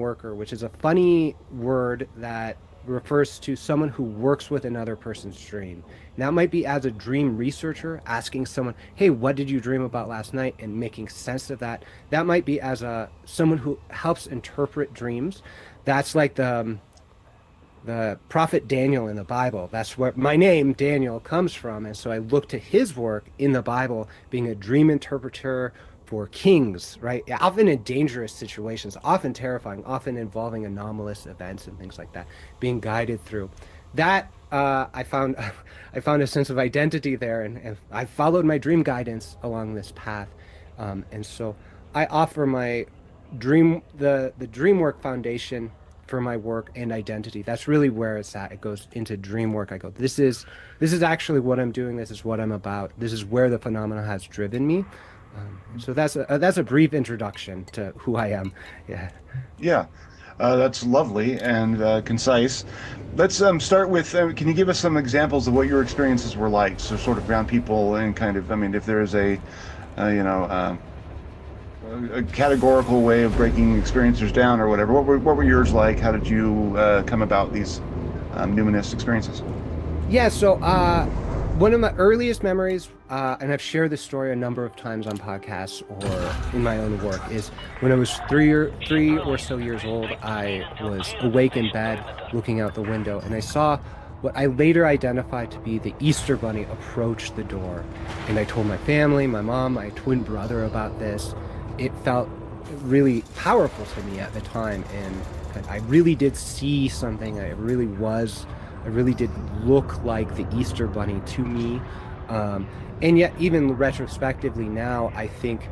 worker, which is a funny word that refers to someone who works with another person's dream. And that might be as a dream researcher, asking someone, "Hey, what did you dream about last night?" and making sense of that. That might be as a someone who helps interpret dreams. That's like the prophet Daniel in the Bible. That's where my name, Daniel, comes from. And so I look to his work in the Bible, being a dream interpreter for kings, right? Often in dangerous situations, often terrifying, often involving anomalous events and things like that, being guided through. That I found I found a sense of identity there, and I followed my dream guidance along this path. And so I offer my the DreamWork Foundation for my work and identity. That's really where it's at. It goes into dream work. I go, this is actually what I'm doing. This is what I'm about. This is where the phenomena has driven me. So that's a brief introduction to who I am. Yeah. Yeah, that's lovely and concise. Let's start with, can you give us some examples of what your experiences were like? So sort of ground people and kind of, I mean, if there is a categorical way of breaking experiencers down or whatever, what were yours like? How did you come about these numinous experiences? Yeah, so one of my earliest memories, and I've shared this story a number of times on podcasts or in my own work, is when I was three or so years old. I was awake in bed, looking out the window, and I saw what I later identified to be the Easter Bunny approach the door. And I told my family, my mom, my twin brother about this. It felt really powerful to me at the time, and I really did see something. I really did look like the Easter Bunny to me. And yet, even retrospectively now, I think,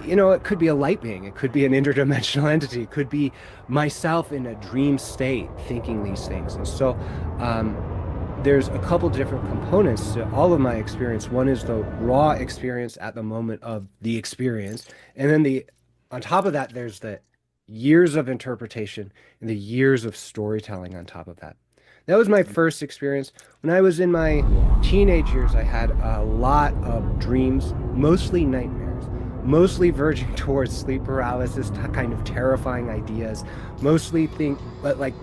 it could be a light being, it could be an interdimensional entity, it could be myself in a dream state thinking these things. And so there's a couple different components to all of my experience. One is the raw experience at the moment of the experience. And then on top of that, there's the years of interpretation and the years of storytelling on top of that. That was my first experience. When I was in my teenage years, I had a lot of dreams, mostly nightmares, mostly verging towards sleep paralysis, kind of terrifying ideas, but like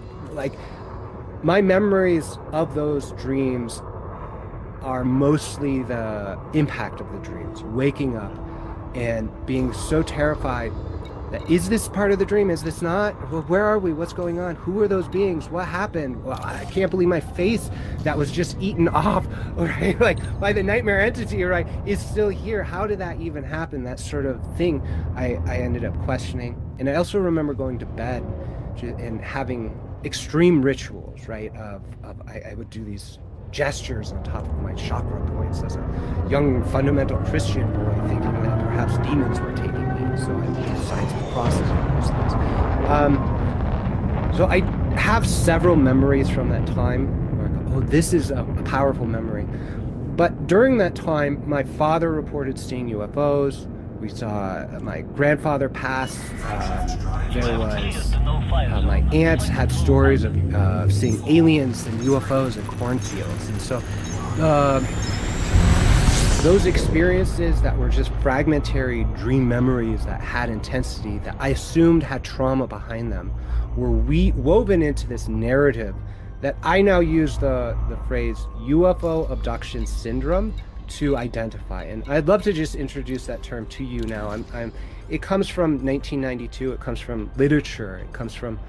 my memories of those dreams are mostly the impact of the dreams, waking up and being so terrified that, is this part of the dream? Is this not? Well, where are we? What's going on? Who are those beings? What happened? Well, I can't believe my face that was just eaten off, right? Like by the nightmare entity, right, is still here. How did that even happen? That sort of thing I ended up questioning. And I also remember going to bed and having extreme rituals, right? I would do these gestures on top of my chakra points as a young fundamental Christian boy, thinking that perhaps demons were taking me. So I did signs of crosses and those things. So I have several memories from that time where I go, oh, this is a powerful memory. But during that time, my father reported seeing UFOs. We saw my grandfather pass. There was my aunt had stories of seeing aliens and UFOs in cornfields, and so those experiences that were just fragmentary dream memories that had intensity, that I assumed had trauma behind them, were woven into this narrative that I now use the phrase UFO abduction syndrome to identify. And I'd love to just introduce that term to you now. It comes from 1992. It comes from literature. It comes from,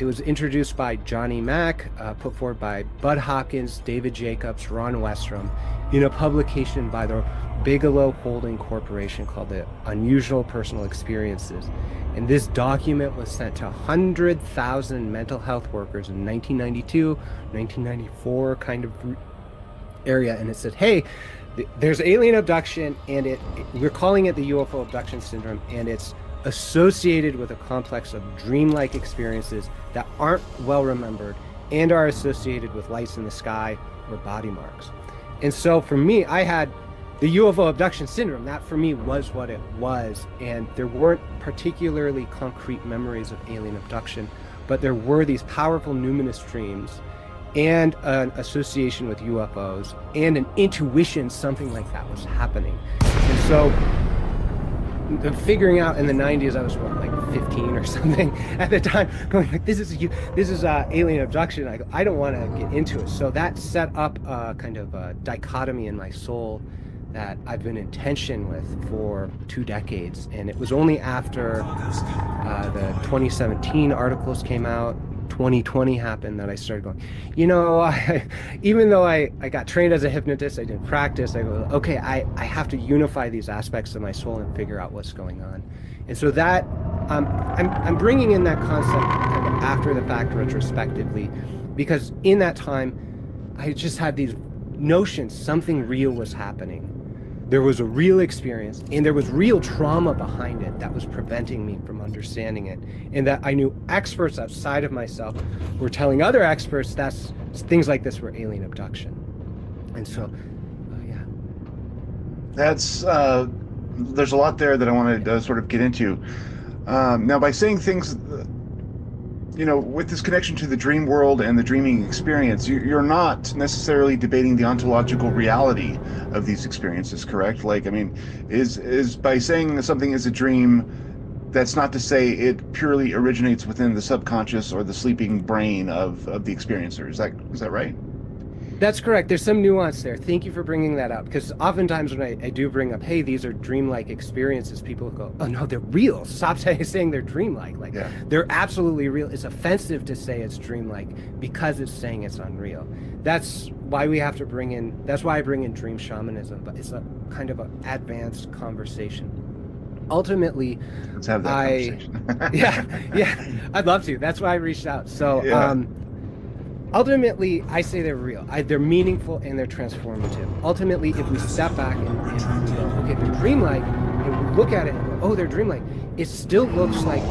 it was introduced by Johnny Mack, put forward by Bud Hopkins, David Jacobs, Ron Westrom, in a publication by the Bigelow Holding Corporation called The Unusual Personal Experiences. And this document was sent to 100,000 mental health workers in 1992, 1994 kind of area, and it said, hey, there's alien abduction, and we're calling it the UFO abduction syndrome, and it's associated with a complex of dreamlike experiences that aren't well remembered and are associated with lights in the sky or body marks. And so for me, I had the UFO abduction syndrome. That for me was what it was, and there weren't particularly concrete memories of alien abduction, but there were these powerful numinous dreams and an association with UFOs and an intuition something like that was happening. And so figuring out in the 90s, I was what, like 15 or something at the time, going like, this is alien abduction. I don't want to get into it. So that set up a kind of a dichotomy in my soul that I've been in tension with for 2 decades. And it was only after the 2017 articles came out, 2020 happened, that I started going, even though I got trained as a hypnotist, I did practice, I go, okay, I have to unify these aspects of my soul and figure out what's going on. And so that I'm bringing in that concept kind of after the fact retrospectively, because in that time, I just had these notions something real was happening. There was a real experience, and there was real trauma behind it that was preventing me from understanding it. And that I knew experts outside of myself were telling other experts that things like this were alien abduction. And so, yeah. That's there's a lot there that I want to sort of get into. Now, by saying things, with this connection to the dream world and the dreaming experience, you're not necessarily debating the ontological reality of these experiences, correct? Like, I mean, is by saying something is a dream, that's not to say it purely originates within the subconscious or the sleeping brain of the experiencer. Is that right? That's correct. There's some nuance there. Thank you for bringing that up, because oftentimes when I do bring up, hey, these are dreamlike experiences, people go, oh no, they're real. Stop saying they're dreamlike. Like, yeah. They're absolutely real. It's offensive to say it's dreamlike because it's saying it's unreal. That's why that's why I bring in dream shamanism, but it's a kind of an advanced conversation. Ultimately, let's have that conversation. yeah, I'd love to. That's why I reached out. So, yeah. Ultimately, I say they're real. They're meaningful and they're transformative. Ultimately, if we step back and go, okay, they're dreamlike, and we look at it and go, oh, they're dreamlike, it still looks like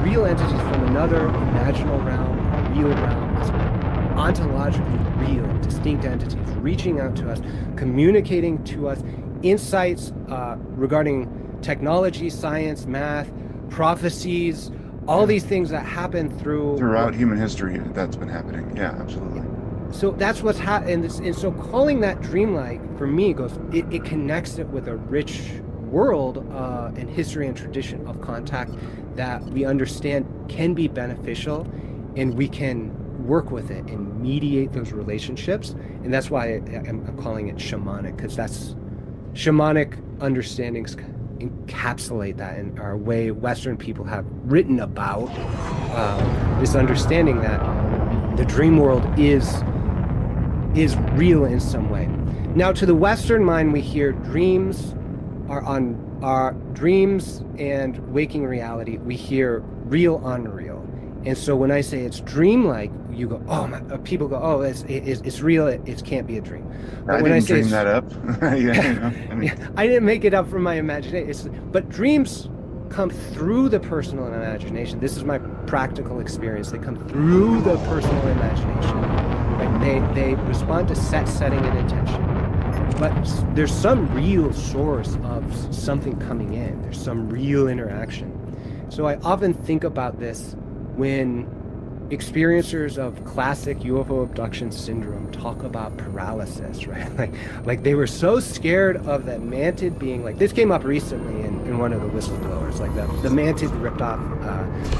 real entities from another imaginal realm, real realm, ontologically real, distinct entities reaching out to us, communicating to us insights regarding technology, science, math, prophecies, all these things that happen throughout human history. That's been happening. Yeah, absolutely. So that's what's happening. And so calling that dreamlike for me it connects it with a rich world and history and tradition of contact that we understand can be beneficial, and we can work with it and mediate those relationships. And that's why I'm calling it shamanic, because that's shamanic understandings encapsulate that in our way Western people have written about this understanding that the dream world is real in some way. Now, to the Western mind, we hear dreams are dreams and waking reality. We hear real, unreal. And so when I say it's dreamlike, you go, oh, people go, oh, it's real. It can't be a dream. But when I say dream that up. I didn't make it up from my imagination. But dreams come through the personal imagination. This is my practical experience. They come through the personal imagination. Right? They respond to setting and intention. But there's some real source of something coming in. There's some real interaction. So I often think about this when experiencers of classic UFO abduction syndrome talk about paralysis, right? Like they were so scared of that mantid being, like, this came up recently in one of the whistleblowers, like the mantid ripped off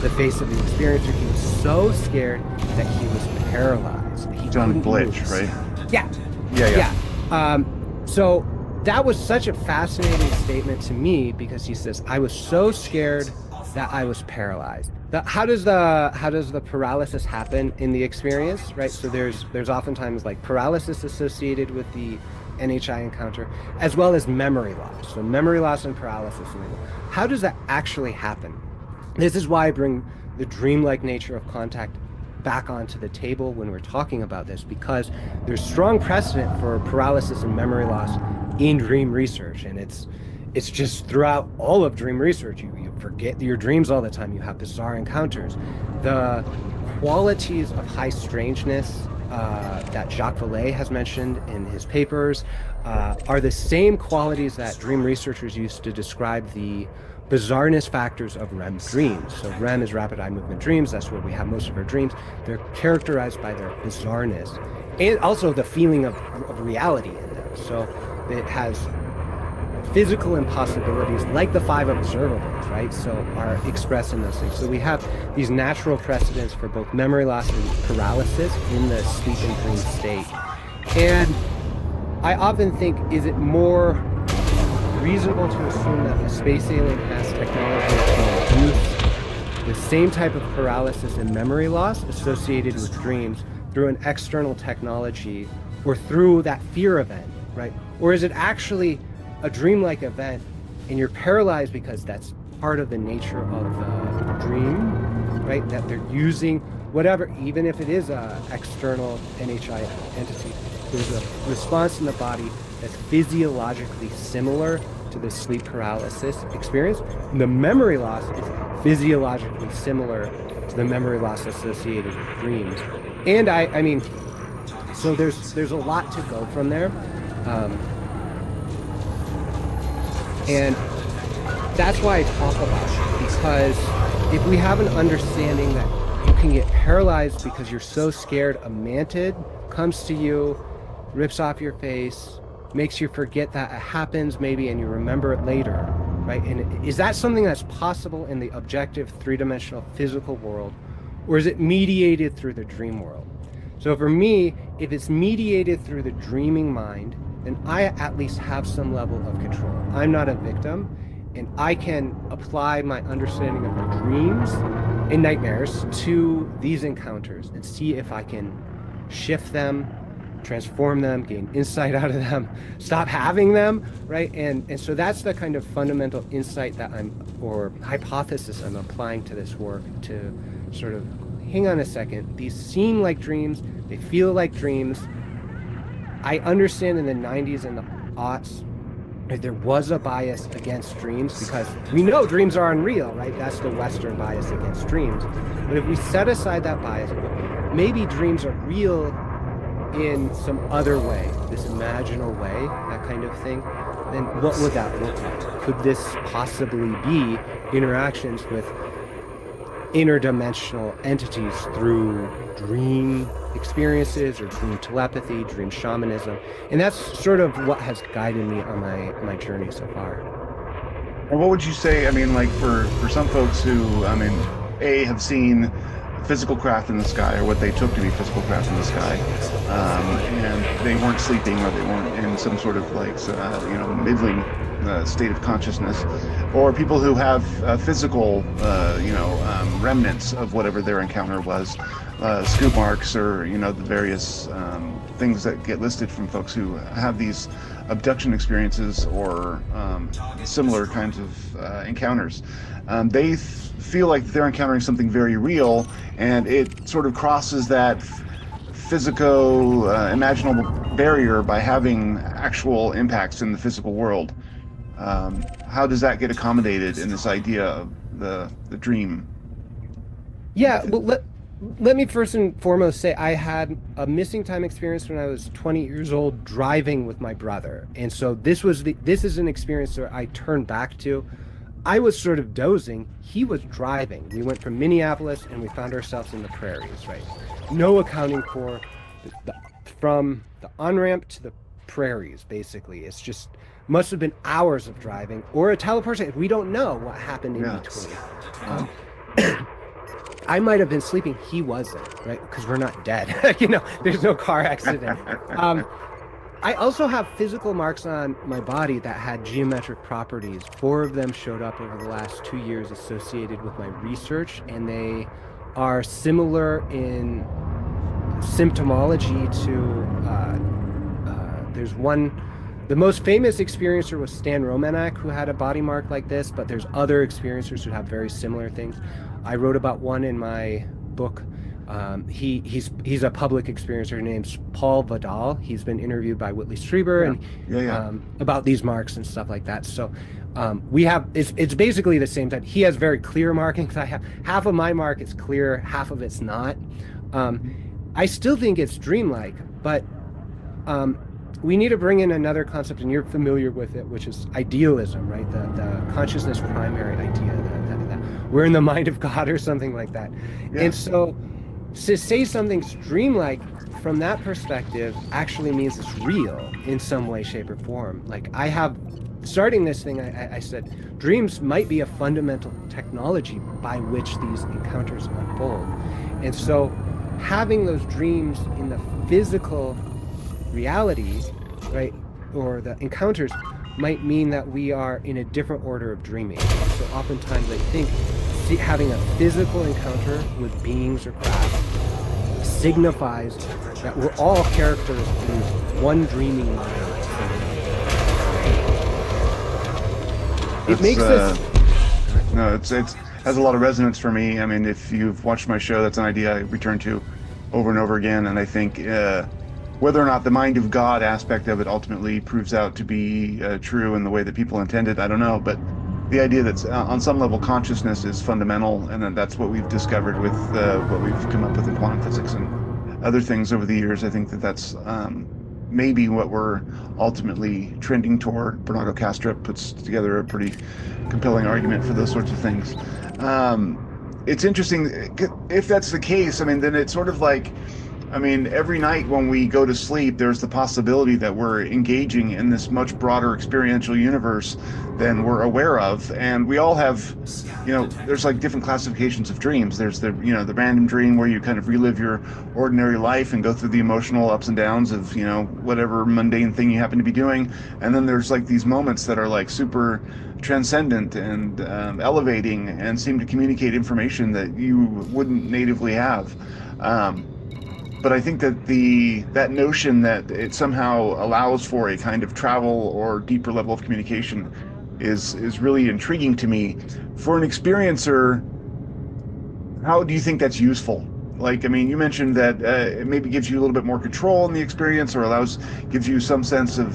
the face of the experiencer. He was so scared that he was paralyzed. John Blitch, right? Yeah. So that was such a fascinating statement to me, because he says, I was so scared that I was paralyzed. How does the paralysis happen in the experience, right? So there's oftentimes like paralysis associated with the NHI encounter, as well as memory loss. So memory loss and paralysis. How does that actually happen? This is why I bring the dreamlike nature of contact back onto the table when we're talking about this, because there's strong precedent for paralysis and memory loss in dream research, and it's just throughout all of dream research. You forget your dreams all the time. You have bizarre encounters. The qualities of high strangeness that Jacques Vallée has mentioned in his papers are the same qualities that dream researchers use to describe the bizarreness factors of REM dreams. So REM is rapid eye movement dreams. That's where we have most of our dreams. They're characterized by their bizarreness and also the feeling of reality in them. So it has physical impossibilities like the five observables, right? So are expressed in those things. So we have these natural precedents for both memory loss and paralysis in the sleep and dream state. And I often think, is it more reasonable to assume that a space alien has technology that can induce the same type of paralysis and memory loss associated with dreams through an external technology or through that fear event, right? Or is it actually a dreamlike event and you're paralyzed because that's part of the nature of the dream, right? That they're using whatever, even if it is a external NHI entity, there's a response in the body that's physiologically similar to the sleep paralysis experience. And the memory loss is physiologically similar to the memory loss associated with dreams. And I mean, so there's a lot to go from there. And that's why I talk about it, because if we have an understanding that you can get paralyzed because you're so scared a mantid comes to you, rips off your face, makes you forget that it happens maybe and you remember it later, right? And is that something that's possible in the objective three-dimensional physical world, or is it mediated through the dream world? So for me, if it's mediated through the dreaming mind, then I at least have some level of control. I'm not a victim, and I can apply my understanding of the dreams and nightmares to these encounters and see if I can shift them, transform them, gain insight out of them, stop having them, right? And so that's the kind of fundamental insight that or hypothesis I'm applying to this work, to sort of, hang on a second, these seem like dreams, they feel like dreams. I understand in the 90s and the aughts, there was a bias against dreams because we know dreams are unreal, right? That's the Western bias against dreams. But if we set aside that bias, maybe dreams are real in some other way, this imaginal way, that kind of thing, then what would that look like? Could this possibly be interactions with interdimensional entities through dream experiences or dream telepathy, dream shamanism? And that's sort of what has guided me on my journey so far. And what would you say, I mean, like for some folks who, I mean, have seen physical craft in the sky, or what they took to be physical craft in the sky, and they weren't sleeping, or they weren't in some sort of like, middling state of consciousness, or people who have physical, remnants of whatever their encounter was, scoop marks, or the various things that get listed from folks who have these abduction experiences or similar kinds of encounters. They feel like they're encountering something very real, and it sort of crosses that physico imaginable barrier by having actual impacts in the physical world. How does that get accommodated in this idea of the dream? Yeah, well, let me first and foremost say I had a missing time experience when I was 20 years old driving with my brother. And so this is an experience that I turned back to. I was sort of dozing. He was driving. We went from Minneapolis and we found ourselves in the prairies, right? No accounting for from the on-ramp to the prairies, basically. It's just must have been hours of driving or a teleportation. We don't know what happened in between. I might have been sleeping. He wasn't, right? Because we're not dead. There's no car accident. I also have physical marks on my body that had geometric properties. 4 of them showed up over the last 2 years associated with my research, and they are similar in symptomology to, there's one, the most famous experiencer was Stan Romanek, who had a body mark like this, but there's other experiencers who have very similar things. I wrote about one in my book. He's a public experiencer named Paul Vidal. He's been interviewed by Whitley Strieber about these marks and stuff like that. So we have it's basically the same thing. He has very clear markings. I have half of my mark is clear, half of it's not. I still think it's dreamlike, but we need to bring in another concept, and you're familiar with it, which is idealism, right? The consciousness primary idea that we're in the mind of God or something like that. Yeah. And so to say something's dreamlike from that perspective actually means it's real in some way, shape, or form. Like I have starting this thing, I said dreams might be a fundamental technology by which these encounters unfold. And so having those dreams in the physical reality, right, or the encounters might mean that we are in a different order of dreaming. So oftentimes I think having a physical encounter with beings or craft signifies that we're all characters in one dreaming mind. It makes this. No, it's has a lot of resonance for me. I mean, if you've watched my show, that's an idea I return to over and over again, and I think whether or not the mind of God aspect of it ultimately proves out to be true in the way that people intended, I don't know. But the idea that on some level consciousness is fundamental, and that's what we've discovered with what we've come up with in quantum physics and other things over the years. I think that that's maybe what we're ultimately trending toward. Bernardo Kastrup puts together a pretty compelling argument for those sorts of things. It's interesting if that's the case. I mean, then it's sort of like, I mean, every night when we go to sleep, there's the possibility that we're engaging in this much broader experiential universe than we're aware of. And we all have, there's like different classifications of dreams. There's the random dream where you kind of relive your ordinary life and go through the emotional ups and downs of, whatever mundane thing you happen to be doing. And then there's like these moments that are like super transcendent and elevating and seem to communicate information that you wouldn't natively have. But I think that that notion that it somehow allows for a kind of travel or deeper level of communication is really intriguing to me. For an experiencer, how do you think that's useful? Like, I mean, you mentioned that it maybe gives you a little bit more control in the experience, or gives you some sense of,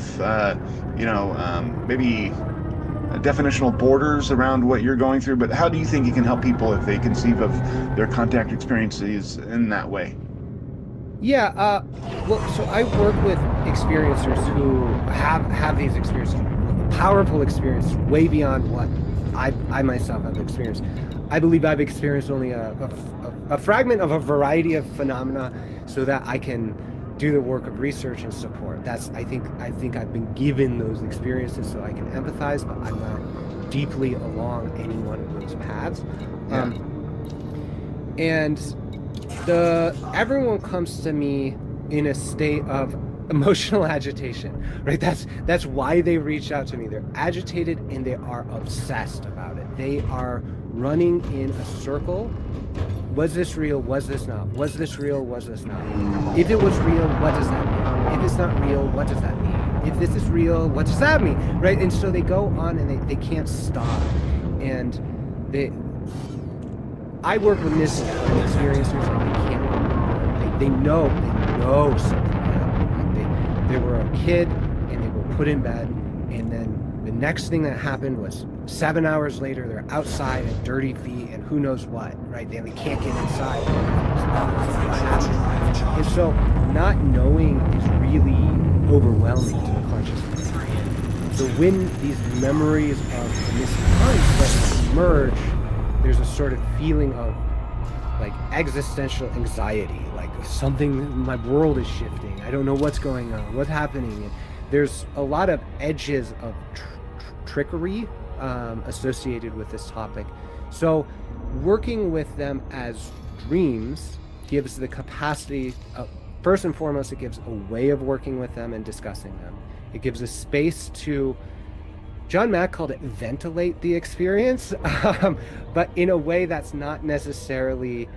maybe definitional borders around what you're going through. But how do you think it can help people if they conceive of their contact experiences in that way? Yeah, well, so I work with experiencers who have these experiences, powerful experiences, way beyond what I myself have experienced. I believe I've experienced only a fragment of a variety of phenomena, so that I can do the work of research and support. I think I've been given those experiences so I can empathize, but I'm not deeply along any one of those paths. Yeah. And everyone comes to me in a state of emotional agitation, right? That's why they reach out to me. They're agitated and they are obsessed about it. They are running in a circle. Was this real? Was this not? Was this real? Was this not? If it was real, what does that mean? If it's not real, what does that mean? If this is real, what does that mean? Right? And so they go on and they can't stop. And I work with missing experiencers and they can't remember. They know something happened. Like they were a kid and they were put in bed, and then the next thing that happened was 7 hours later they're outside at dirty feet and who knows what, right? They can't get inside. And so not knowing is really overwhelming to the conscious mind. So when these memories of the missing time start to emerge, there's a sort of feeling of like existential anxiety, like my world is shifting. I don't know what's going on, what's happening. And there's a lot of edges of trickery associated with this topic. So working with them as dreams gives the capacity, first and foremost, it gives a way of working with them and discussing them. It gives a space to, John Mack called it ventilate the experience, but in a way that's not necessarily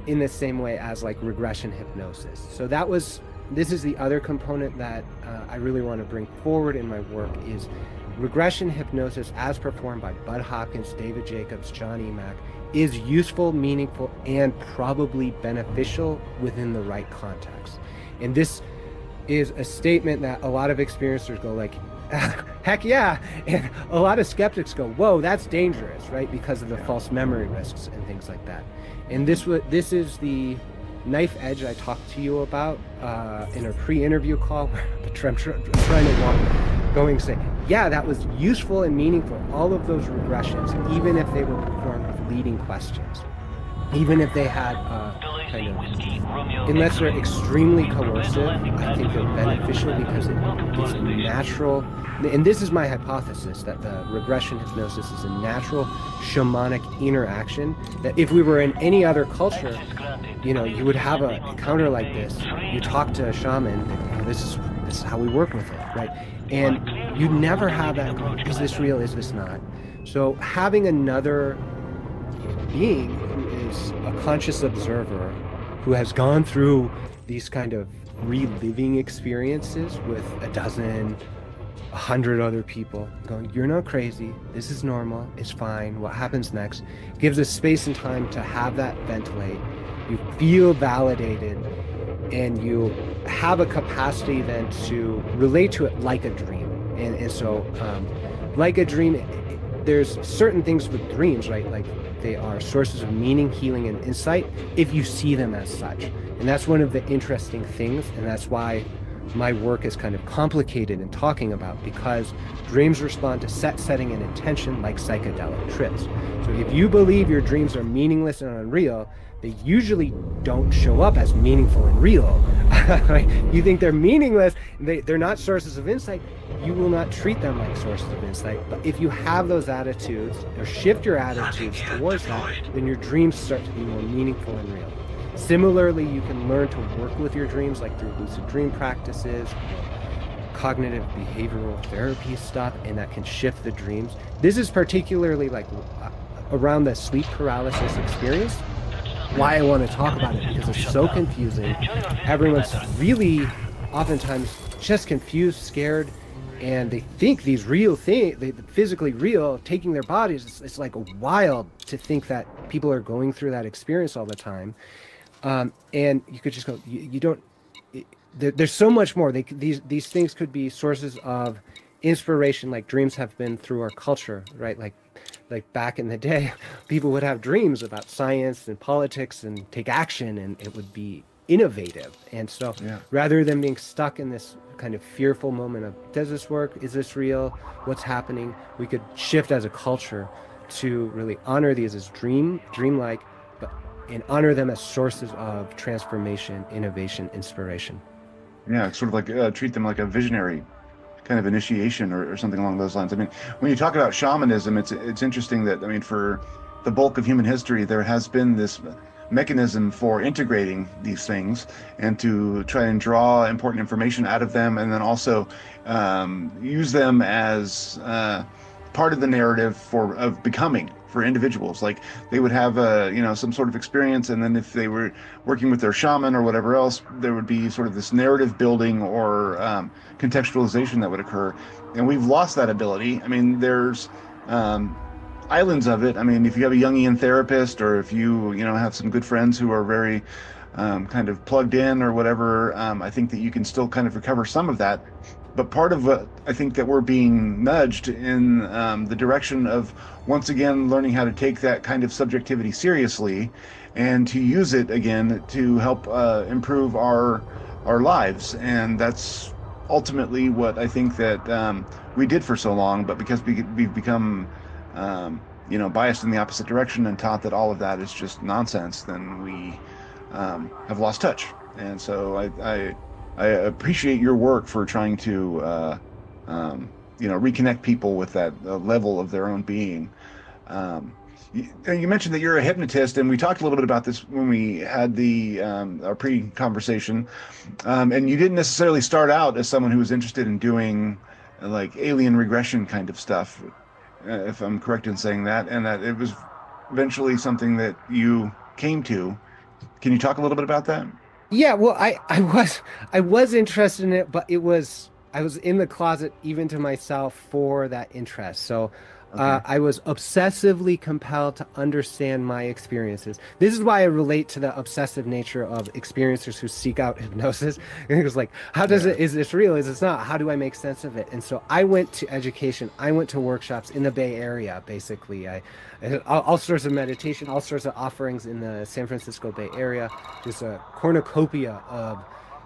in the same way as like regression hypnosis. So this is the other component that I really want to bring forward in my work is regression hypnosis as performed by Bud Hopkins, David Jacobs, John E. Mack is useful, meaningful, and probably beneficial within the right context. And this is a statement that a lot of experiencers go like, heck yeah, and a lot of skeptics go, whoa, that's dangerous, right? Because of the false memory risks and things like that. And this is the knife edge I talked to you about in a pre-interview call where I'm trying to going to say, yeah, that was useful and meaningful, all of those regressions, even if they were performed with leading questions. even if they had kind of, unless they're extremely coercive, I think they're beneficial because it's natural. And this is my hypothesis that the regression hypnosis is a natural shamanic interaction that if we were in any other culture, you would have a encounter like this. You talk to a shaman, this is how we work with it, right? And you never have that going, is this real? Is this not? So having another being who is a conscious observer who has gone through these kind of reliving experiences with a dozen, 100 other people going, you're not crazy. This is normal. It's fine. What happens next? Gives us space and time to have that ventilate. You feel validated and you have a capacity then to relate to it like a dream. And so, like a dream, there's certain things with dreams, right? Like they are sources of meaning, healing, and insight if you see them as such. And that's one of the interesting things. And that's why my work is kind of complicated in talking about, because dreams respond to set, setting, and intention like psychedelic trips. So if you believe your dreams are meaningless and unreal, they usually don't show up as meaningful and real. You think they're meaningless, they're not sources of insight, you will not treat them like sources of insight. But if you have those attitudes or shift your attitudes towards that, then your dreams start to be more meaningful and real. Similarly, you can learn to work with your dreams, like through lucid dream practices, cognitive behavioral therapy stuff, and that can shift the dreams. This is particularly like around the sleep paralysis experience, why I want to talk about it, because it's so confusing. Everyone's really oftentimes just confused, scared, and they think these real things, they physically real, taking their bodies. It's like wild to think that people are going through that experience all the time. And you could just go, you don't, there's so much more. These things could be sources of inspiration, like dreams have been through our culture, right? Like back in the day, people would have dreams about science and politics and take action, and it would be innovative. And so Yeah. rather than being stuck in this kind of fearful moment of, does this work? Is this real? What's happening? We could shift as a culture to really honor these as dreamlike, but and honor them as sources of transformation, innovation, inspiration. Yeah, it's sort of like treat them like a visionary kind of initiation or something along those lines. I mean, when you talk about shamanism, it's interesting that, I mean, for the bulk of human history, there has been this mechanism for integrating these things and to try and draw important information out of them, and then also use them as part of the narrative of becoming for individuals. Like they would have some sort of experience, and then if they were working with their shaman or whatever else, there would be sort of this narrative building or contextualization that would occur. And we've lost that ability. I mean, there's islands of it. I mean, if you have a Jungian therapist, or if you have some good friends who are very kind of plugged in or whatever, I think that you can still kind of recover some of that. But part of what I think that we're being nudged in the direction of, once again, learning how to take that kind of subjectivity seriously and to use it again to help improve our lives. And that's ultimately what I think that we did for so long. But because we've become biased in the opposite direction and taught that all of that is just nonsense, then we have lost touch. And so I appreciate your work for trying to reconnect people with that level of their own being. You mentioned that you're a hypnotist, and we talked a little bit about this when we had our pre-conversation. And you didn't necessarily start out as someone who was interested in doing like alien regression kind of stuff, if I'm correct in saying that, and that it was eventually something that you came to. Can you talk a little bit about that? Yeah, well, I was interested in it, but I was in the closet even to myself for that interest. So Okay. I was obsessively compelled to understand my experiences. This is why I relate to the obsessive nature of experiencers who seek out hypnosis. And it was like, how does Yeah. it, is this real? Is this not? How do I make sense of it? And so I went to education. I went to workshops in the Bay Area, basically. All sorts of meditation, all sorts of offerings in the San Francisco Bay Area. There's a cornucopia of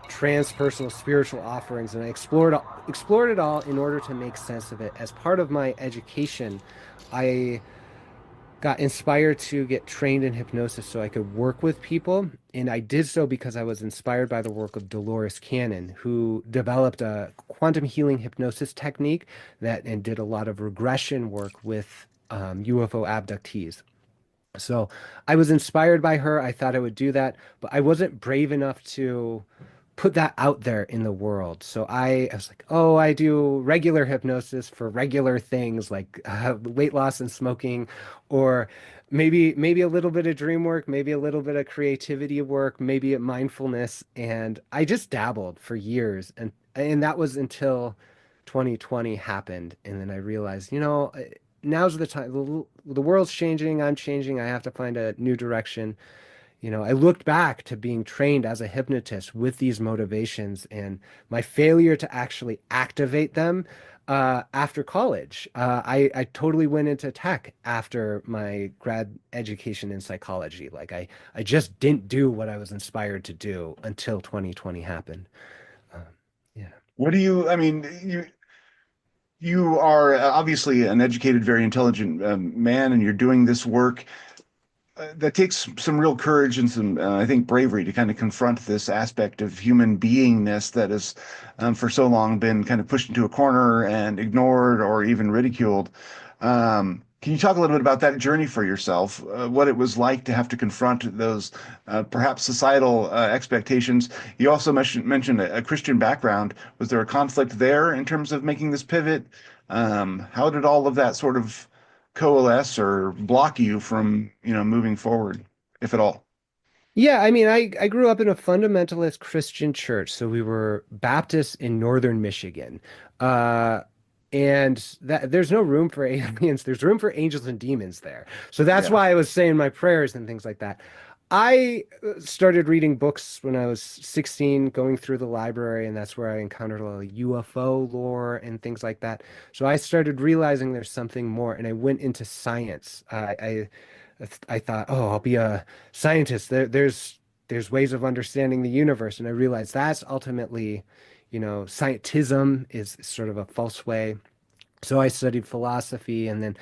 transpersonal spiritual offerings, and I explored it all in order to make sense of it. As part of my education, I got inspired to get trained in hypnosis so I could work with people. And I did so because I was inspired by the work of Dolores Cannon, who developed a quantum healing hypnosis technique that and did a lot of regression work with UFO abductees. So I was inspired by her. I thought I would do that, but I wasn't brave enough to put that out there in the world. So I was like, oh, I do regular hypnosis for regular things like weight loss and smoking, or maybe a little bit of dream work, maybe a little bit of creativity work, maybe a mindfulness. And I just dabbled for years. And that was until 2020 happened. And then I realized, now's the time. The world's changing. I'm changing. I have to find a new direction. I looked back to being trained as a hypnotist with these motivations and my failure to actually activate them after college. I totally went into tech after my grad education in psychology. Like I just didn't do what I was inspired to do until 2020 happened. Um, yeah. What do you, I mean, you are obviously an educated, very intelligent man, and you're doing this work. That takes some real courage and some, I think, bravery to kind of confront this aspect of human beingness that has, for so long, been kind of pushed into a corner and ignored or even ridiculed. Can you talk a little bit about that journey for yourself? What it was like to have to confront those perhaps societal expectations? You also mentioned a Christian background. Was there a conflict there in terms of making this pivot? How did all of that sort of coalesce or block you from, moving forward, if at all? Yeah, I mean, I grew up in a fundamentalist Christian church, so we were Baptists in northern Michigan. Uh, and that there's no room for aliens, there's room for angels and demons there. So that's Yeah. why I was saying my prayers and things like that. I started reading books when I was 16, going through the library, and that's where I encountered a lot of UFO lore and things like that. So I started realizing there's something more, and I went into science. I thought, oh, I'll be a scientist. There's ways of understanding the universe, and I realized that's ultimately, scientism is sort of a false way. So I studied philosophy, and then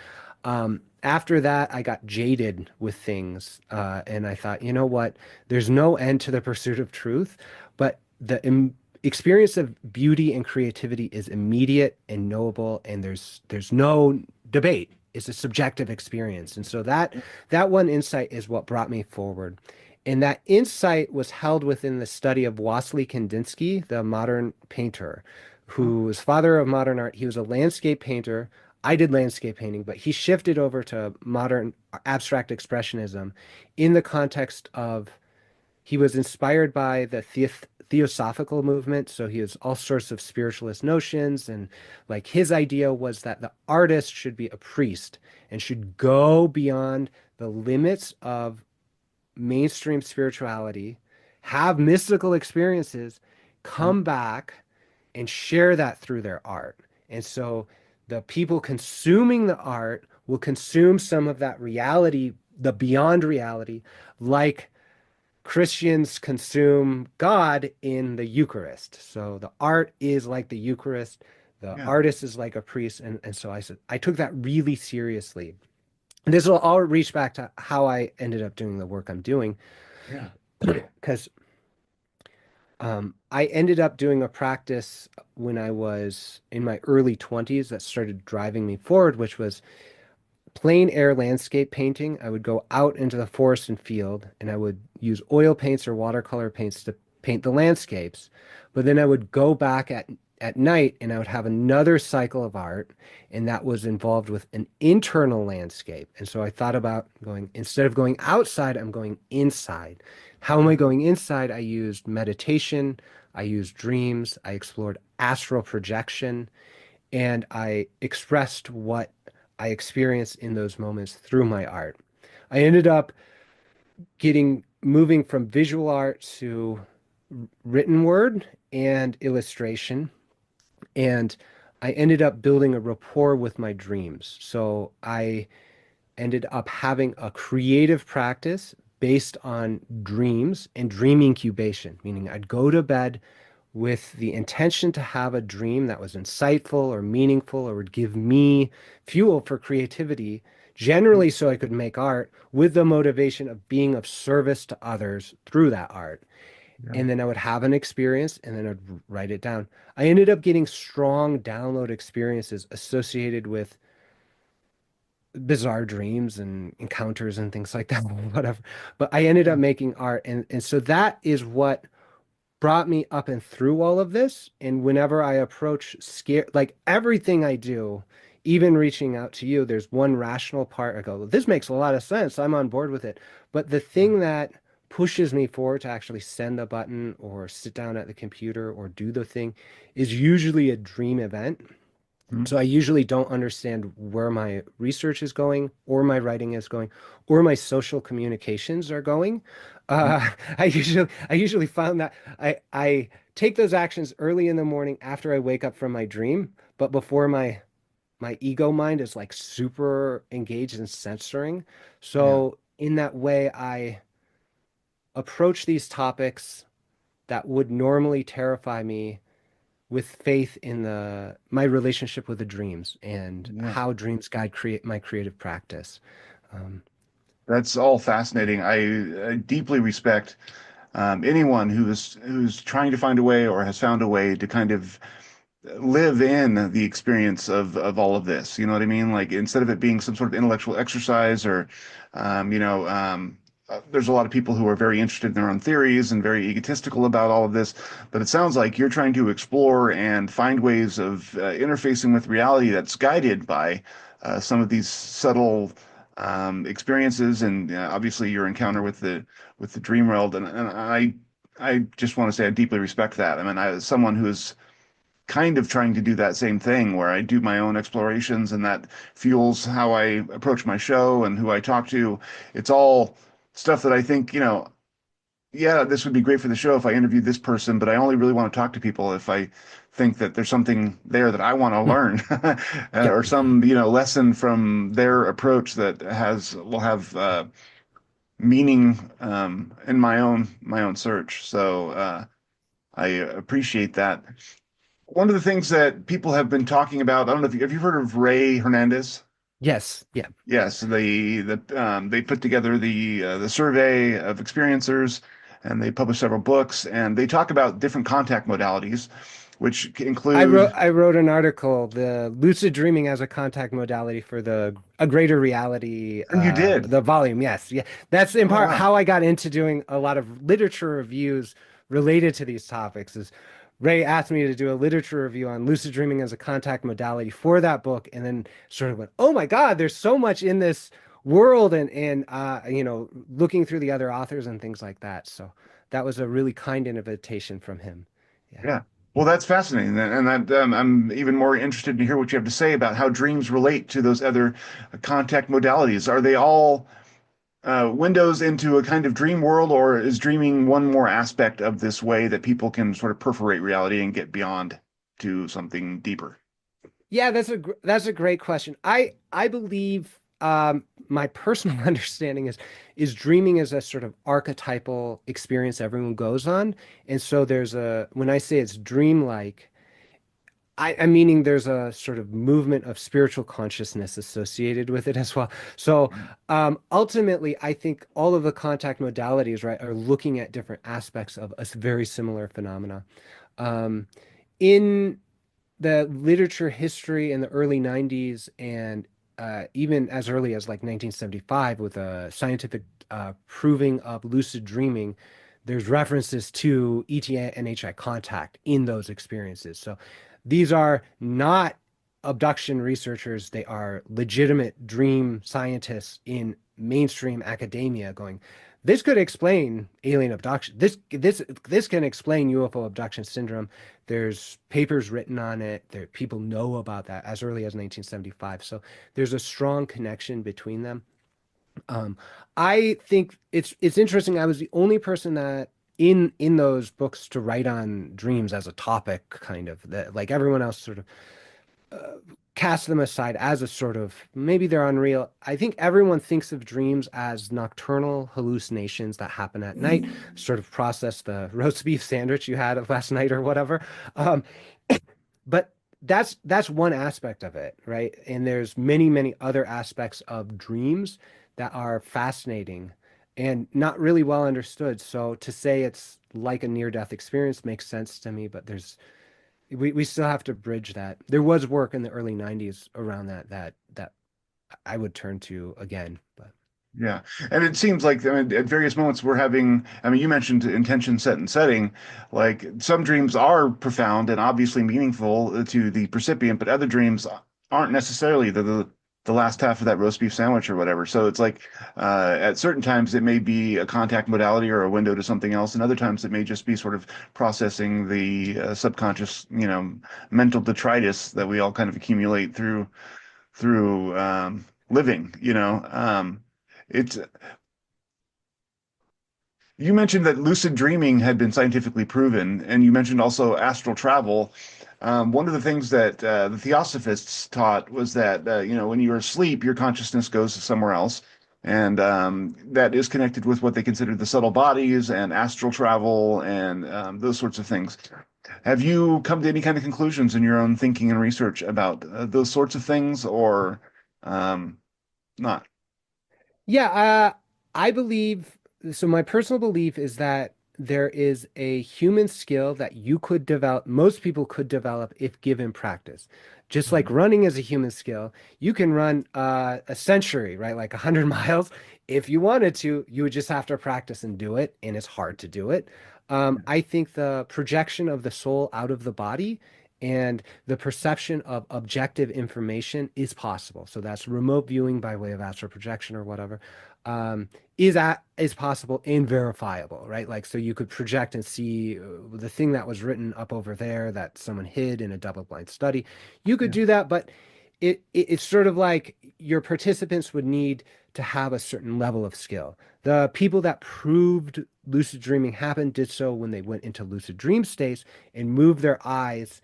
after that, I got jaded with things, and I thought, you know what? There's no end to the pursuit of truth, but the experience of beauty and creativity is immediate and knowable, and there's no debate. It's a subjective experience, and so that one insight is what brought me forward. And that insight was held within the study of Wassily Kandinsky, the modern painter, Oh, who was father of modern art. He was a landscape painter. I did landscape painting, but he shifted over to modern abstract expressionism in the context of he was inspired by the theosophical movement. So he has all sorts of spiritualist notions. And like his idea was that the artist should be a priest and should go beyond the limits of mainstream spirituality, have mystical experiences, oh, come back and share that through their art. And so the people consuming the art will consume some of that reality, the beyond reality, like Christians consume God in the Eucharist. So the art is like the Eucharist, the yeah, artist is like a priest. And so I said, I took that really seriously. And this will all reach back to how I ended up doing the work I'm doing, yeah. because I ended up doing a practice when I was in my early 20s that started driving me forward, which was plain air landscape painting. I would go out into the forest and field and I would use oil paints or watercolor paints to paint the landscapes. But then I would go back at night and I would have another cycle of art, and that was involved with an internal landscape. And so I thought about going, instead of going outside, I'm going inside. How am I going inside? I used meditation, I used dreams, I explored astral projection, and I expressed what I experienced in those moments through my art. I ended up getting moving from visual art to written word and illustration, and I ended up building a rapport with my dreams. So I ended up having a creative practice based on dreams and dream incubation, meaning I'd go to bed with the intention to have a dream that was insightful or meaningful or would give me fuel for creativity generally so I could make art with the motivation of being of service to others through that art. Yeah. And then I would have an experience and then I'd write it down. I ended up getting strong download experiences associated with bizarre dreams and encounters and things like that, whatever. But I ended Yeah. up making art. And so that is what brought me up and through all of this. And whenever I approach scare, like everything I do, even reaching out to you, there's one rational part. I go, well, this makes a lot of sense. I'm on board with it. But the thing that pushes me forward to actually send the button or sit down at the computer or do the thing is usually a dream event. Mhm. So I usually don't understand where my research is going or my writing is going or my social communications are going. Mhm. I usually found that I take those actions early in the morning after I wake up from my dream, but before my ego mind is like super engaged in censoring. Yeah. So in that way, I approach these topics that would normally terrify me with faith in the my relationship with the dreams and Yeah. how dreams guide create my creative practice. Um, That's all fascinating. I deeply respect anyone who's trying to find a way or has found a way to kind of live in the experience of all of this. You know what I mean? Like instead of it being some sort of intellectual exercise or, you know, there's a lot of people who are very interested in their own theories and very egotistical about all of this. But it sounds like you're trying to explore and find ways of interfacing with reality that's guided by some of these subtle experiences and obviously your encounter with the dream world. And I just want to say I deeply respect that. I mean, I, as someone who is kind of trying to do that same thing where I do my own explorations and that fuels how I approach my show and who I talk to. It's all stuff that I think, you know, yeah, this would be great for the show if I interviewed this person, but I only really want to talk to people if I think that there's something there that I want to hmm, learn yep. or some, you know, lesson from their approach that has will have meaning in my own search. So I appreciate that. One of the things that people have been talking about, I don't know if you have you heard of Ray Hernandez? Yes, yeah. Yes, they put together the survey of experiencers, and they published several books, and they talk about different contact modalities, which I wrote include. I wrote an article, the lucid dreaming as a contact modality for the a greater reality, And you did. the volume. Yes, yeah, that's in Oh part wow. how I got into doing a lot of literature reviews related to these topics. Is Ray asked me to do a literature review on lucid dreaming as a contact modality for that book, and then sort of went, "Oh my God, there's so much in this world," and looking through the other authors and things like that. So that was a really kind invitation from him. Yeah. Yeah. Well, that's fascinating, and that I'm even more interested to hear what you have to say about how dreams relate to those other contact modalities. Are they all windows into a kind of dream world, or is dreaming one more aspect of this way that people can sort of perforate reality and get beyond to something deeper? Yeah, that's a great question. I believe my personal understanding is dreaming is a sort of archetypal experience everyone goes on, and so there's a when I say it's dreamlike, I'm meaning there's a sort of movement of spiritual consciousness associated with it as well. So ultimately, I think all of the contact modalities, right, are looking at different aspects of a very similar phenomena. Um, in the literature history in the early 90s and even as early as like 1975 with a scientific proving of lucid dreaming, there's references to ET and HI contact in those experiences. So these are not abduction researchers, they are legitimate dream scientists in mainstream academia going, this could explain alien abduction. This can explain UFO abduction syndrome. There's papers written on it. There people know about that as early as 1975. So there's a strong connection between them. Um, I think it's interesting. I was the only person that in those books to write on dreams as a topic, kind of that like everyone else sort of cast them aside as a sort of maybe they're unreal. I think everyone thinks of dreams as nocturnal hallucinations that happen at night, sort of process the roast beef sandwich you had last night or whatever. Um, but that's one aspect of it, right? And there's many, many other aspects of dreams that are fascinating and not really well understood. So to say it's like a near-death experience makes sense to me, but we still have to bridge that. There was work in the early 90s around that I would turn to again, but Yeah. And it seems like, I mean, at various moments we're having, I mean, you mentioned intention set and setting. Like some dreams are profound and obviously meaningful to the recipient, but other dreams aren't necessarily the last half of that roast beef sandwich or whatever. So it's like at certain times it may be a contact modality or a window to something else, and other times it may just be sort of processing the subconscious, mental detritus that we all kind of accumulate through living. It's You mentioned that lucid dreaming had been scientifically proven, and you mentioned also astral travel. One of the things that the Theosophists taught was that when you're asleep, your consciousness goes somewhere else, and that is connected with what they consider the subtle bodies and astral travel and those sorts of things. Have you come to any kind of conclusions in your own thinking and research about those sorts of things, or um, not? yeah, I believe so. My personal belief is that there is a human skill that you could develop, most people could develop if given practice. Just like Mhm. running is a human skill, you can run a century, right? Like 100 miles. If you wanted to, you would just have to practice and do it, and it's hard to do it. I think the projection of the soul out of the body and the perception of objective information is possible. So that's remote viewing by way of astral projection or whatever, um, is possible and verifiable, right? Like so you could project and see the thing that was written up over there that someone hid in a double-blind study. You could Yeah. do that, but it's sort of like your participants would need to have a certain level of skill. The people that proved lucid dreaming happened did so when they went into lucid dream states and moved their eyes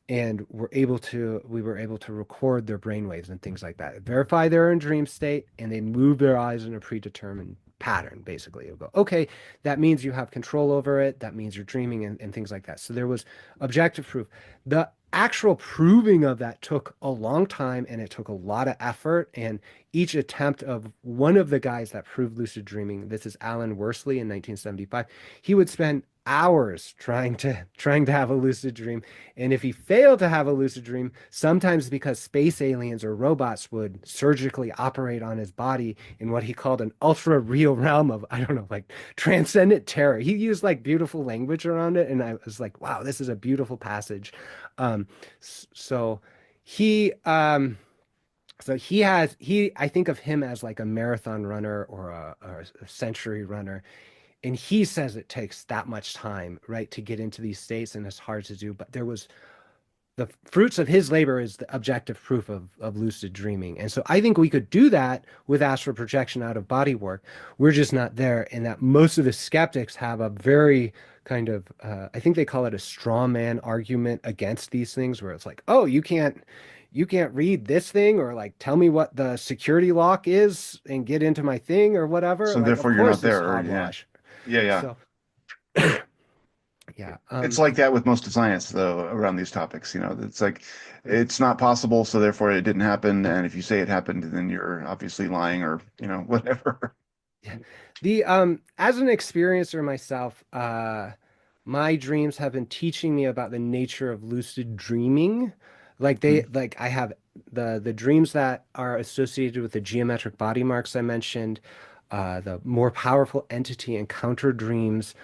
and we were able to record their brainwaves and things like that, verify they're in dream state, and they move their eyes in a predetermined pattern. Basically, it'll go, okay, that means you have control over it, that means you're dreaming, and things like that. So there was objective proof. The actual proving of that took a long time and it took a lot of effort, and each attempt of one of the guys that proved lucid dreaming, this is Alan Worsley in 1975, he would spend hours trying to have a lucid dream, and if he failed to have a lucid dream, sometimes because space aliens or robots would surgically operate on his body in what he called an ultra real realm of, I don't know, like transcendent terror. He used like beautiful language around it. And I was like, wow, this is a beautiful passage. Um, so he, I think of him as like a marathon runner or a century runner. And he says it takes that much time, right, to get into these states and it's hard to do. But there was the fruits of his labor is the objective proof of lucid dreaming. And so I think we could do that with astral projection out of body work. We're just not there. And that most of the skeptics have a very kind of, I think they call it a straw man argument against these things, where it's like, oh, you can't read this thing or like tell me what the security lock is and get into my thing or whatever. So Like, of therefore you're course not this there, or yeah. hogwash. Yeah, yeah. So yeah. It's like that with most of science, though, around these topics. It's like it's not possible, so therefore it didn't happen. And if you say it happened, then you're obviously lying or, whatever. Yeah. The as an experiencer myself, my dreams have been teaching me about the nature of lucid dreaming. Like I have the dreams that are associated with the geometric body marks I mentioned, the more powerful entity encounter dreams,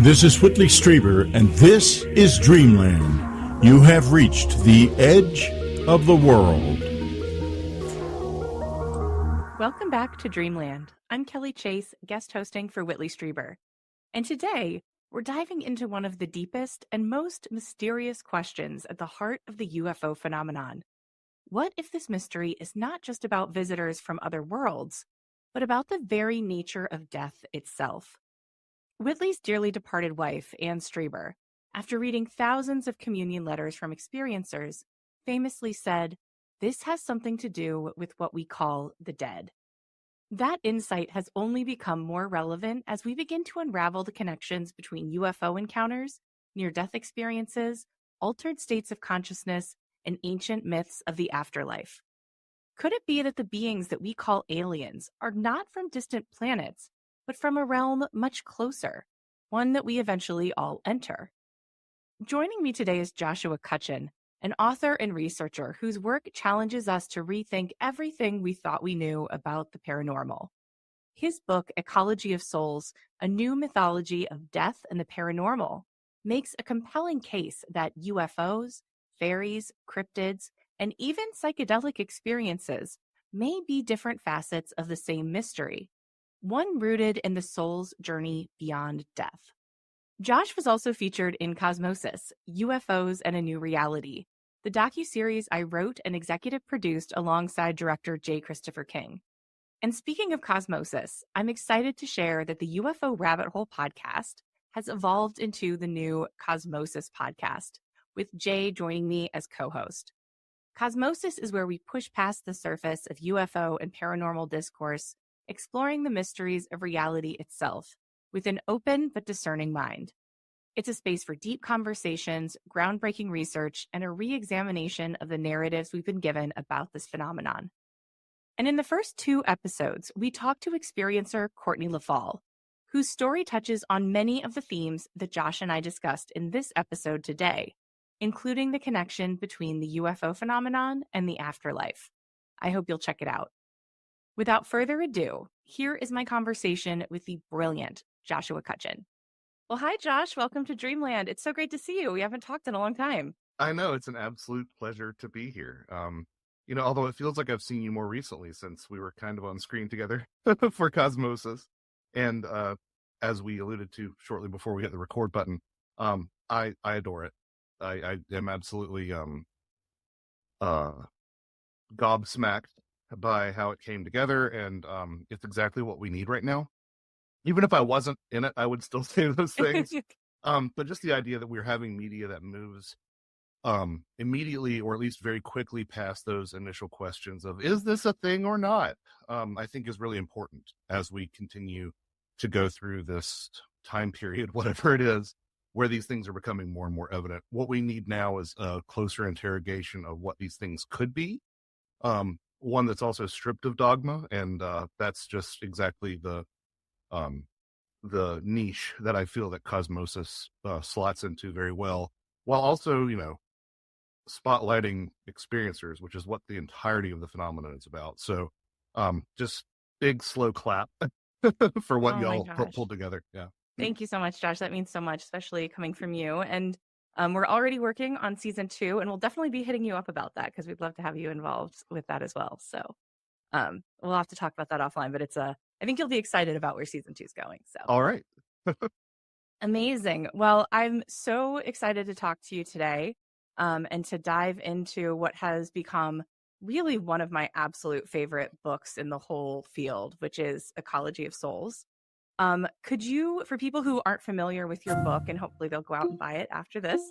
This is Whitley Strieber, and this is Dreamland. You have reached the edge of the world. Welcome back to Dreamland. I'm Kelly Chase, guest hosting for Whitley Strieber. And today, we're diving into one of the deepest and most mysterious questions at the heart of the UFO phenomenon. What if this mystery is not just about visitors from other worlds, but about the very nature of death itself? Whitley's dearly departed wife, Anne Strieber, after reading thousands of communion letters from experiencers, famously said, "This has something to do with what we call the dead." That insight has only become more relevant as we begin to unravel the connections between UFO encounters, near-death experiences, altered states of consciousness, and ancient myths of the afterlife. Could it be that the beings that we call aliens are not from distant planets, but from a realm much closer, one that we eventually all enter? Joining me today is Joshua Cutchin, an author and researcher whose work challenges us to rethink everything we thought we knew about the paranormal. His book, Ecology of Souls, A New Mythology of Death and the Paranormal, makes a compelling case that UFOs, fairies, cryptids, and even psychedelic experiences may be different facets of the same mystery, one rooted in the soul's journey beyond death. Josh was also featured in Cosmosis, UFOs and a New Reality, the docuseries I wrote and executive produced alongside director J. Christopher King. And speaking of Cosmosis, I'm excited to share that the UFO Rabbit Hole podcast has evolved into the new Cosmosis podcast, with Jay joining me as co-host. Cosmosis is where we push past the surface of UFO and paranormal discourse, exploring the mysteries of reality itself with an open but discerning mind. It's a space for deep conversations, groundbreaking research, and a re-examination of the narratives we've been given about this phenomenon. And in the first 2 episodes, we talked to experiencer Courtney LaFall, whose story touches on many of the themes that Josh and I discussed in this episode today, including the connection between the UFO phenomenon and the afterlife. I hope you'll check it out. Without further ado, here is my conversation with the brilliant Joshua Cutchin. Well, hi, Josh. Welcome to Dreamland. It's so great to see you. We haven't talked in a long time. I know, it's an absolute pleasure to be here. Although it feels like I've seen you more recently since we were kind of on screen together for Cosmosis. And as we alluded to shortly before we hit the record button, I adore it. I am absolutely gobsmacked by how it came together, and it's exactly what we need right now. Even if I wasn't in it, I would still say those things. But just the idea that we're having media that moves immediately, or at least very quickly, past those initial questions of, is this a thing or not? I think is really important as we continue to go through this time period, whatever it is, where these things are becoming more and more evident. What we need now is a closer interrogation of what these things could be. One that's also stripped of dogma, and that's just exactly the niche that I feel that Cosmosis slots into very well, while also, spotlighting experiencers, which is what the entirety of the phenomenon is about. So just big slow clap for what y'all pulled together. Yeah. Thank you so much, Josh. That means so much, especially coming from you. And we're already working on season 2, and we'll definitely be hitting you up about that because we'd love to have you involved with that as well. So we'll have to talk about that offline, but I think you'll be excited about where season 2 is going. So all right. Amazing. Well, I'm so excited to talk to you today and to dive into what has become really one of my absolute favorite books in the whole field, which is Ecology of Souls. Could you, for people who aren't familiar with your book, and hopefully they'll go out and buy it after this,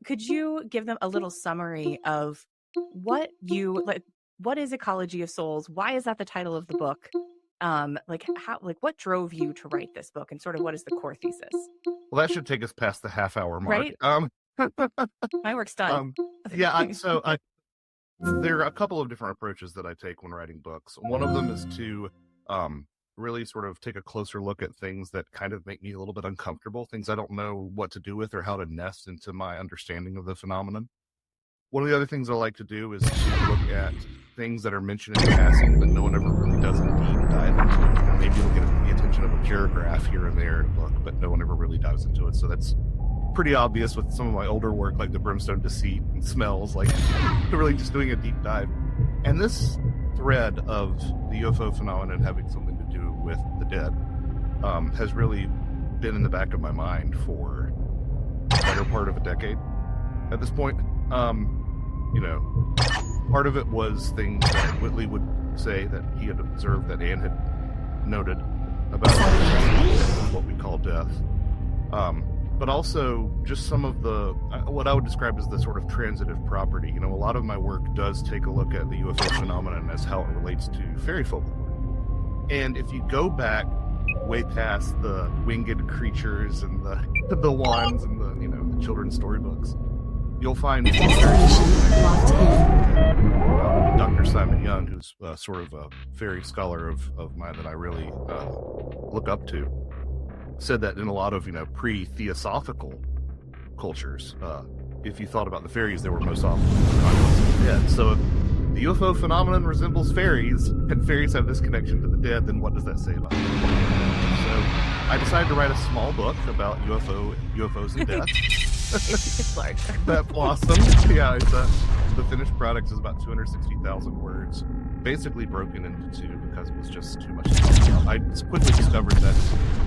could you give them a little summary of what is Ecology of Souls? Why is that the title of the book? What drove you to write this book, and sort of what is the core thesis? Well, that should take us past the half-hour mark. Right? My work's done. So there are a couple of different approaches that I take when writing books. One of them is to really sort of take a closer look at things that kind of make me a little bit uncomfortable, things I don't know what to do with or how to nest into my understanding of the phenomenon. One of the other things I like to do is to look at things that are mentioned in passing that no one ever really does a deep dive into. Maybe you'll get the attention of a paragraph off here and there look, but no one ever really dives into it. So that's pretty obvious with some of my older work, like the Brimstone Deceit and Smells, like really just doing a deep dive. And this thread of the UFO phenomenon having something to do with the dead has really been in the back of my mind for the better part of a decade at this point. Part of it was things that Whitley would say that he had observed that Anne had noted about what we call death. But also just some of the, what I would describe as the sort of transitive property. A lot of my work does take a look at the UFO phenomenon as how it relates to fairy folklore. And if you go back way past the winged creatures and the wands and the children's storybooks, you'll find Dr. Simon Young, who's sort of a fairy scholar of mine that I really look up to, said that in a lot of pre-theosophical cultures, if you thought about the fairies, they were most often dead. So if the UFO phenomenon resembles fairies, and fairies have this connection to the dead, then what does that say about them? So I decided to write a small book about UFOs and death. It's large. That blossomed. Yeah, the finished product is about 260,000 words, basically broken into two because it was just too much to talk about. I quickly discovered that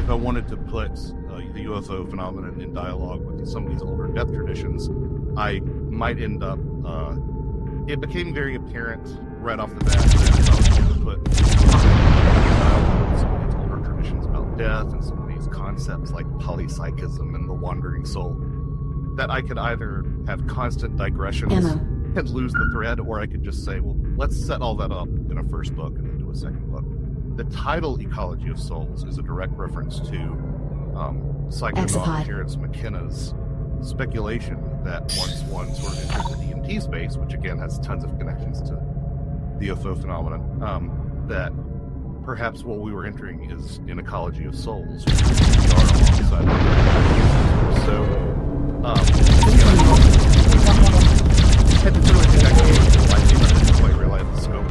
if I wanted to put the UFO phenomenon in dialogue with some of these older death traditions, I might end up. It became very apparent right off the bat that if I was going to put dialogue with some of these older traditions about death and some of these concepts like polypsychism and the wandering soul, that I could either have constant digressions and lose the thread, or I could just say, well, let's set all that up in a first book and then do a second book. The title Ecology of Souls is a direct reference to psychonaut Terence McKenna's speculation that once one sort of enters the DMT space, which again has tons of connections to the UFO phenomenon, that perhaps what we were entering is an ecology of souls, which we are alongside. So, I had to sort of think I didn't quite realize the scope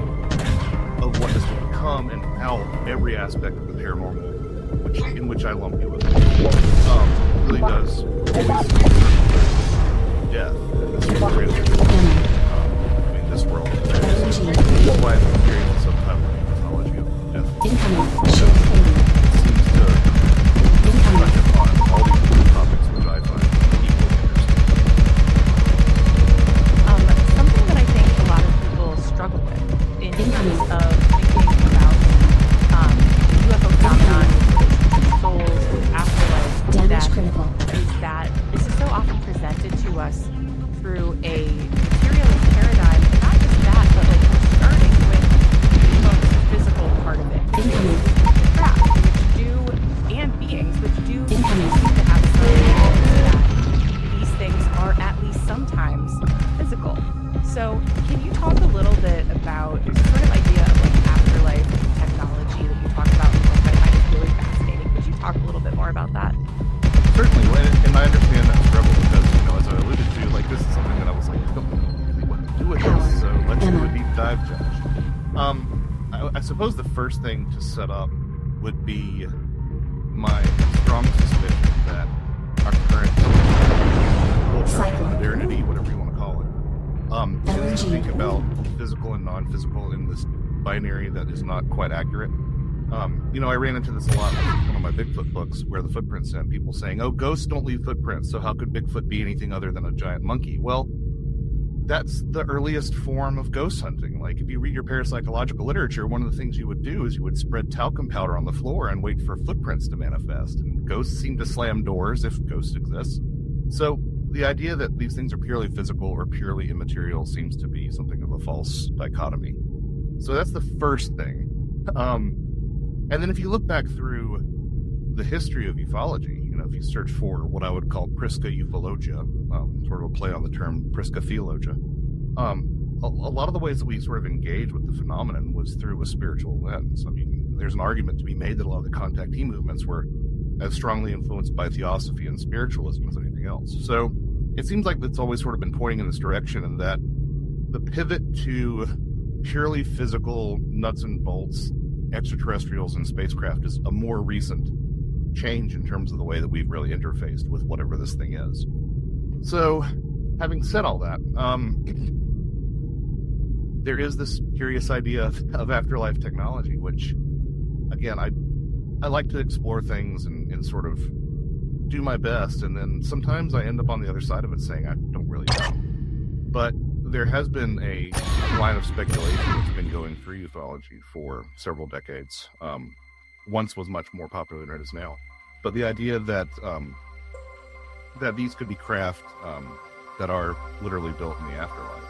of what this would become and how every aspect of the paranormal, in which I lump you with, really does always death and this sort of transition between this world and that. That's why I'm creating some type of mythology of death. It seems to touch upon all these different topics, which I find equally interesting. Something that I think a lot of people struggle with in terms of thinking about UFO phenomenon, souls, afterlife, damage critical, is that this is so often presented to us through a materialist paradigm, and not just that, but like we're starting with the most physical part of it, which is the craft, and beings, which do seem to have some that these things are at least sometimes physical. So can you talk a little bit about this sort of idea of like afterlife technology that you talk about in the book that I find is really fascinating? Could you talk a little bit more about that? Certainly, and I understand that struggle because, as I alluded to, like this is something that I was like, I don't know really what to do with this, so let's do a deep dive, Josh. I suppose the first thing to set up would be my strong suspicion that our current culture, modernity, whatever you want to call it, tends to think about physical and non-physical in this binary that is not quite accurate. I ran into this a lot with one of my Bigfoot books where the footprints and people saying, oh, ghosts don't leave footprints, so how could Bigfoot be anything other than a giant monkey? Well, that's the earliest form of ghost hunting. Like if you read your parapsychological literature, one of the things you would do is you would spread talcum powder on the floor and wait for footprints to manifest. And ghosts seem to slam doors if ghosts exist. So the idea that these things are purely physical or purely immaterial seems to be something of a false dichotomy. So that's the first thing. And then if you look back through the history of ufology, if you search for what I would call Prisca ufologia, sort of a play on the term Prisca theologia, a lot of the ways that we sort of engage with the phenomenon was through a spiritual lens. I mean, there's an argument to be made that a lot of the contactee movements were as strongly influenced by theosophy and spiritualism as anything else. So it seems like it's always sort of been pointing in this direction, and that the pivot to purely physical nuts and bolts extraterrestrials and spacecraft is a more recent change in terms of the way that we've really interfaced with whatever this thing is. So, having said all that, there is this curious idea of afterlife technology, which, again, I like to explore things and sort of do my best, and then sometimes I end up on the other side of it saying I don't really know. But there has been a line of speculation that's been going through ufology for several decades. Once was much more popular than it is now. But the idea that that these could be craft that are literally built in the afterlife.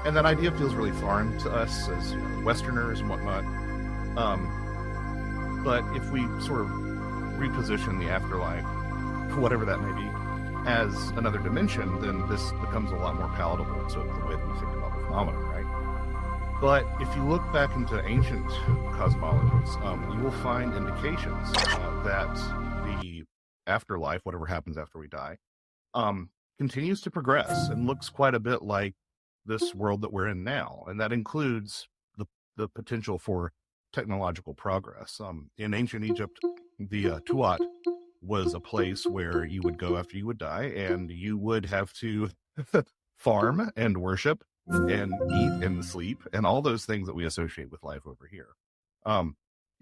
And that idea feels really foreign to us as, you know, Westerners and whatnot. But if we sort of reposition the afterlife, whatever that may be, as another dimension, then this becomes a lot more palatable to the way that we think about the phenomenon, right? But if you look back into ancient cosmologies, you will find indications that the afterlife, whatever happens after we die, continues to progress and looks quite a bit like this world that we're in now. And that includes the potential for technological progress. In ancient Egypt, the Tuat was a place where you would go after you would die, and you would have to farm and worship and eat and sleep and all those things that we associate with life over here.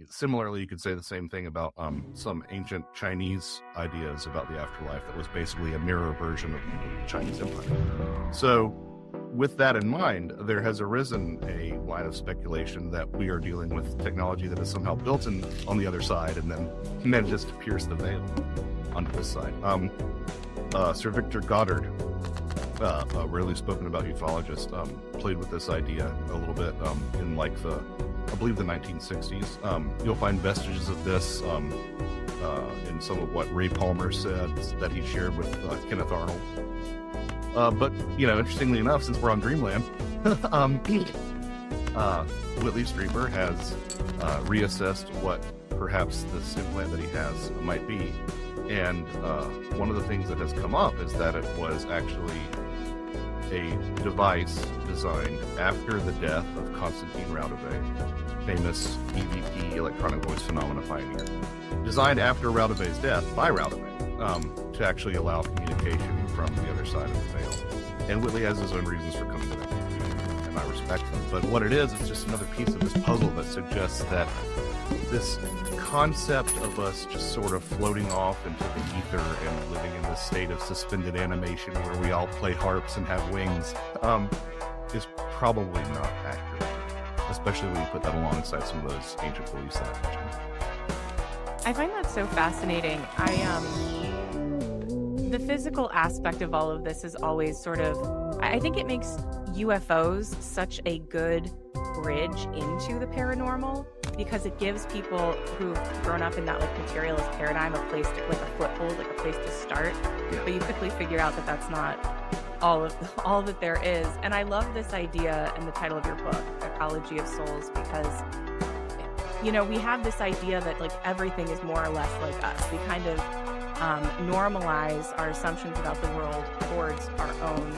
Similarly, you could say the same thing about some ancient Chinese ideas about the afterlife that was basically a mirror version of the Chinese Empire. So with that in mind, there has arisen a line of speculation that we are dealing with technology that is somehow built in on the other side and then manages to pierce the veil onto this side. Sir Victor Goddard, a rarely spoken about ufologist, played with this idea a little bit in like I believe the 1960s. You'll find vestiges of this in some of what Ray Palmer said that he shared with Kenneth Arnold. But, you know, interestingly enough, since we're on Dreamland, Whitley Strieber has reassessed what perhaps this implant that he has might be. And one of the things that has come up is that it was actually a device designed after the death of Constantine Raudive, famous EVP, electronic voice phenomena pioneer. Designed after Raudive's death by Raudive to actually allow communication from the other side of the veil. And Whitley has his own reasons for coming to that conclusion, and I respect them. But what it is, it's just another piece of this puzzle that suggests that this concept of us just sort of floating off into the ether and living in this state of suspended animation where we all play harps and have wings is probably not accurate, especially when you put that alongside some of those ancient beliefs that I mentioned. I find that so fascinating. The physical aspect of all of this is always sort of, I think it makes UFOs such a good bridge into the paranormal, because it gives people who've grown up in that like materialist paradigm a place to, like a foothold, like a place to start. Yeah. But you quickly figure out that that's not all that there is. And I love this idea and the title of your book, Ecology of Souls, because, you know, we have this idea that like everything is more or less like us. We kind of normalize our assumptions about the world towards our own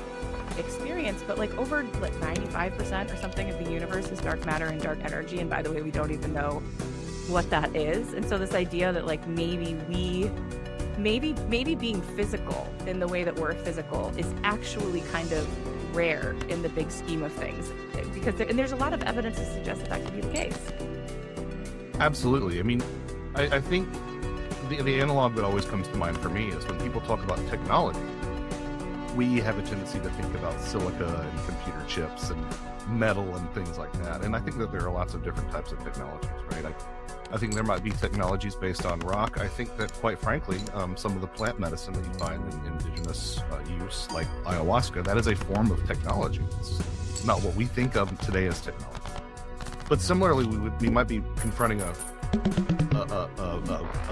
experience, but like over like 95% or something of the universe is dark matter and dark energy, and by the way, we don't even know what that is. And so this idea that like maybe being physical in the way that we're physical is actually kind of rare in the big scheme of things, because there's a lot of evidence to suggest that could be the case. Absolutely. I mean, I think the analog that always comes to mind for me is when people talk about technology, we have a tendency to think about silica and computer chips and metal and things like that. And I think that there are lots of different types of technologies, right? I think there might be technologies based on rock. I think that, quite frankly, some of the plant medicine that you find in indigenous use, like ayahuasca, that is a form of technology. It's not what we think of today as technology. But similarly, we might be confronting a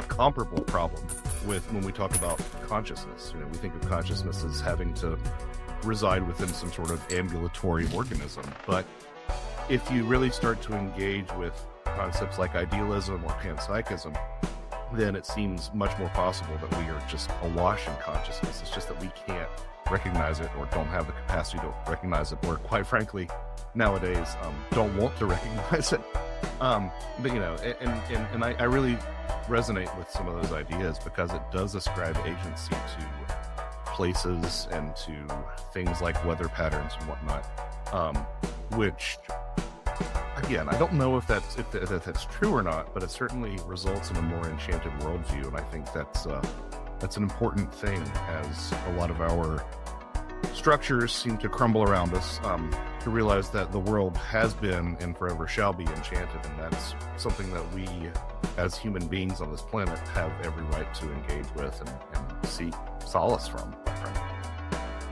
comparable problem with when we talk about consciousness. You know, we think of consciousness as having to reside within some sort of ambulatory organism. But if you really start to engage with concepts like idealism or panpsychism, then it seems much more possible that we are just awash in consciousness. It's just that we can't recognize it, or don't have the capacity to recognize it, or quite frankly, nowadays don't want to recognize it. But I really resonate with some of those ideas because it does ascribe agency to places and to things like weather patterns and whatnot, which, again, I don't know if that's true or not, but it certainly results in a more enchanted worldview, and I think that's an important thing as a lot of our structures seem to crumble around us, to realize that the world has been and forever shall be enchanted, and that's something that we as human beings on this planet have every right to engage with and seek solace from.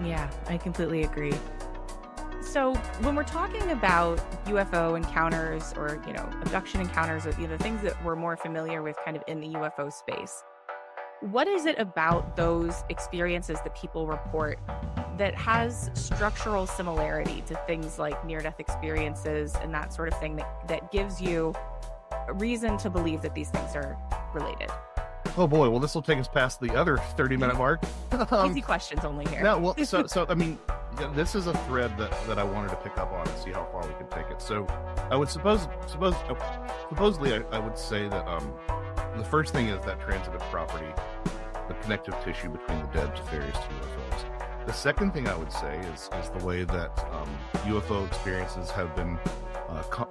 Yeah, I completely agree. So when we're talking about UFO encounters or, abduction encounters, or the things that we're more familiar with kind of in the UFO space, what is it about those experiences that people report that has structural similarity to things like near-death experiences and that sort of thing that gives you a reason to believe that these things are related? Oh boy, well, this will take us past the other 30-minute mark. Easy questions only here. No, well, so I mean, this is a thread that I wanted to pick up on and see how far we can take it. So I would supposedly I would say that the first thing is that transitive property, the connective tissue between the dead to various UFOs. The second thing I would say is the way that UFO experiences have been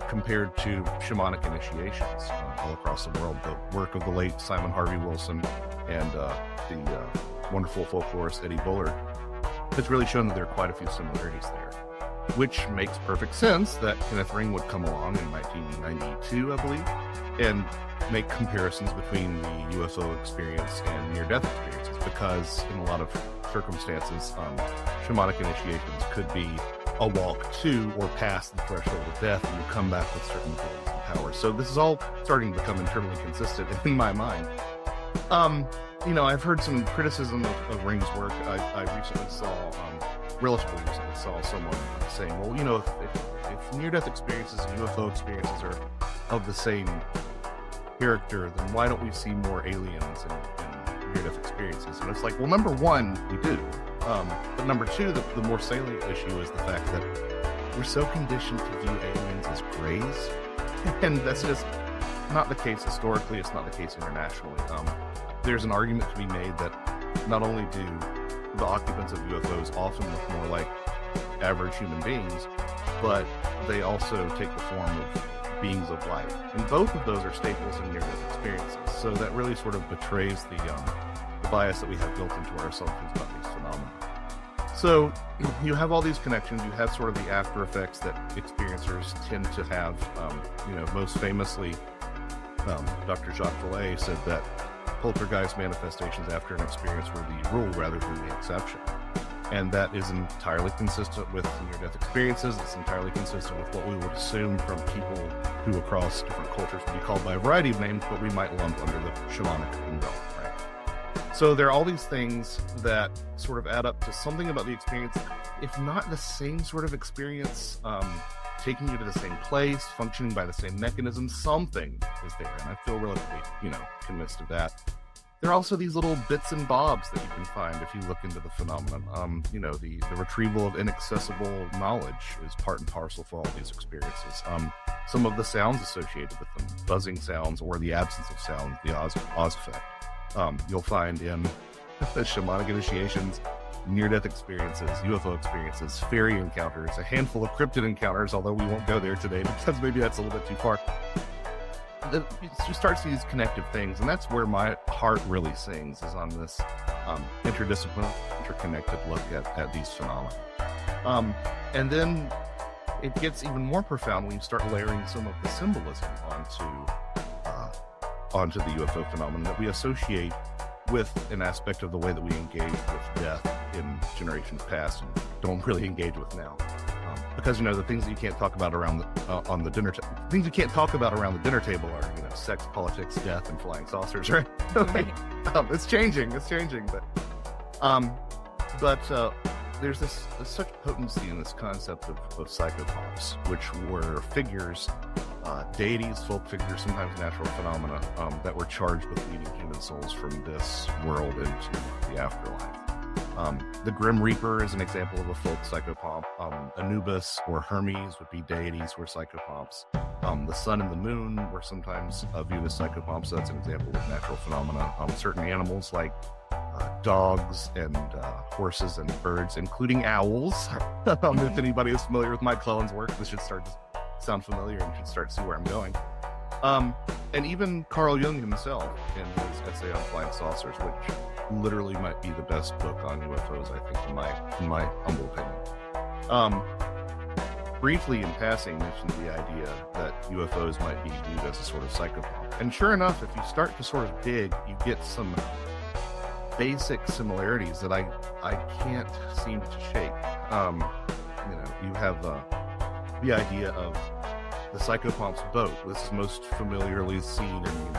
compared to shamanic initiations all across the world. The work of the late Simon Harvey Wilson and the wonderful folklorist Eddie Bullard has really shown that there are quite a few similarities there, which makes perfect sense that Kenneth Ring would come along in 1992, I believe, and make comparisons between the UFO experience and near-death experiences, because in a lot of circumstances, shamanic initiations could be a walk to or past the threshold of death, and you come back with certain abilities and powers. So this is all starting to become internally consistent in my mind. I've heard some criticism of Ring's work. I recently saw, relatively recently saw someone saying, well, if near-death experiences and UFO experiences are of the same character, then why don't we see more aliens in near-death experiences? And it's like, well, number one, we do. But number two, the more salient issue is the fact that we're so conditioned to view aliens as greys, and that's just not the case historically. It's not the case internationally. There's an argument to be made that not only do the occupants of UFOs often look more like average human beings, but they also take the form of beings of light. And both of those are staples in near-death experiences. So that really sort of betrays the bias that we have built into our assumptions about these phenomena. So you have all these connections. You have sort of the after effects that experiencers tend to have. Most famously, Dr. Jacques Vallée said that poltergeist manifestations after an experience were the rule rather than the exception. And that is entirely consistent with near-death experiences. It's entirely consistent with what we would assume from people who across different cultures would be called by a variety of names, but we might lump under the shamanic umbrella, right? So there are all these things that sort of add up to something about the experience, if not the same sort of experience, taking you to the same place, functioning by the same mechanism, something is there. And I feel relatively, convinced of that. There are also these little bits and bobs that you can find if you look into the phenomenon. The retrieval of inaccessible knowledge is part and parcel for all these experiences. Some of the sounds associated with them, buzzing sounds or the absence of sound, the Oz effect. You'll find in shamanic initiations, near-death experiences, UFO experiences, fairy encounters, a handful of cryptid encounters, although we won't go there today because maybe that's a little bit too far. You start to see these connective things, and that's where my heart really sings, is on this interdisciplinary, interconnected look at these phenomena. And then it gets even more profound when you start layering some of the symbolism onto the UFO phenomenon that we associate with an aspect of the way that we engage with death in generations past and don't really engage with now. Because the things that you can't talk about around on the dinner things you can't talk about around the dinner table are sex, politics, death, and flying saucers, right? It's changing, but there's such potency in this concept of psychopops, which were figures, deities, folk figures, sometimes natural phenomena that were charged with leading human souls from this world into the afterlife. The Grim Reaper is an example of a folk psychopomp. Anubis or Hermes would be deities, were psychopops. The sun and the moon were sometimes viewed as psychopomps. So that's an example of natural phenomena. Certain animals like dogs and horses and birds, including owls. If anybody is familiar with Mike Clelland's work, this should start to sound familiar and should start to see where I'm going. And even Carl Jung himself, in his essay on flying saucers, which literally might be the best book on UFOs, I think, in my humble opinion. Briefly in passing mentioned the idea that UFOs might be viewed as a sort of psychopomp. And sure enough, if you start to sort of dig, you get some basic similarities that I can't seem to shake. You have the idea of the psychopomp's boat. This is most familiarly seen in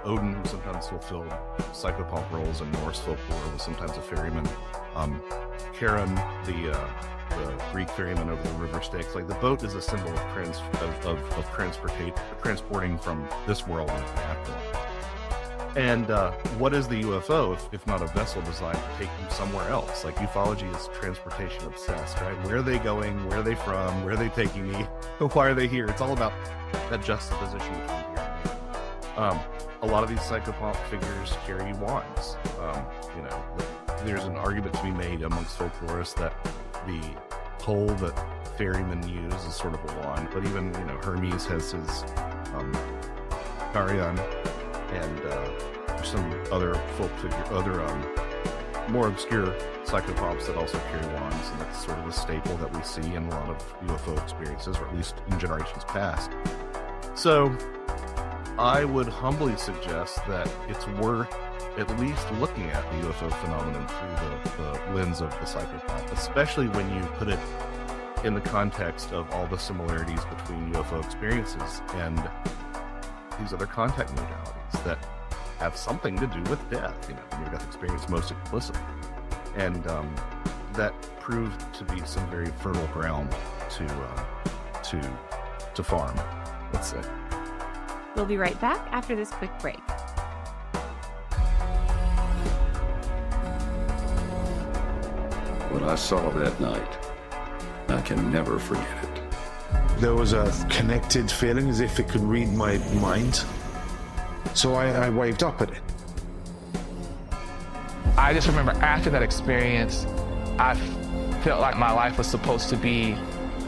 Odin, who sometimes fulfilled psychopomp roles in Norse folklore, was sometimes a ferryman. Charon, the Greek ferryman over the river Styx. Like, the boat is a symbol of transporting from this world into the afterworld. And what is the UFO if not a vessel designed to take you somewhere else? Like, ufology is transportation obsessed, right? Where are they going? Where are they from? Where are they taking me? Why are they here? It's all about that juxtaposition between here and here. A lot of these psychopomp figures carry wands. There's an argument to be made amongst folklorists that the pole that ferrymen use is sort of a wand, but even Hermes has his Carrion, and some other more obscure psychopomps that also carry wands, and that's sort of a staple that we see in a lot of UFO experiences, or at least in generations past. So I would humbly suggest that it's worth at least looking at the UFO phenomenon through the lens of the psychopomp, especially when you put it in the context of all the similarities between UFO experiences and these other contact modalities that have something to do with death, near-death experience most explicitly. And that proved to be some very fertile ground to farm, let's say. We'll be right back after this quick break. What I saw that night, I can never forget it. There was a connected feeling as if it could read my mind. So I waved up at it. I just remember after that experience, I felt like my life was supposed to be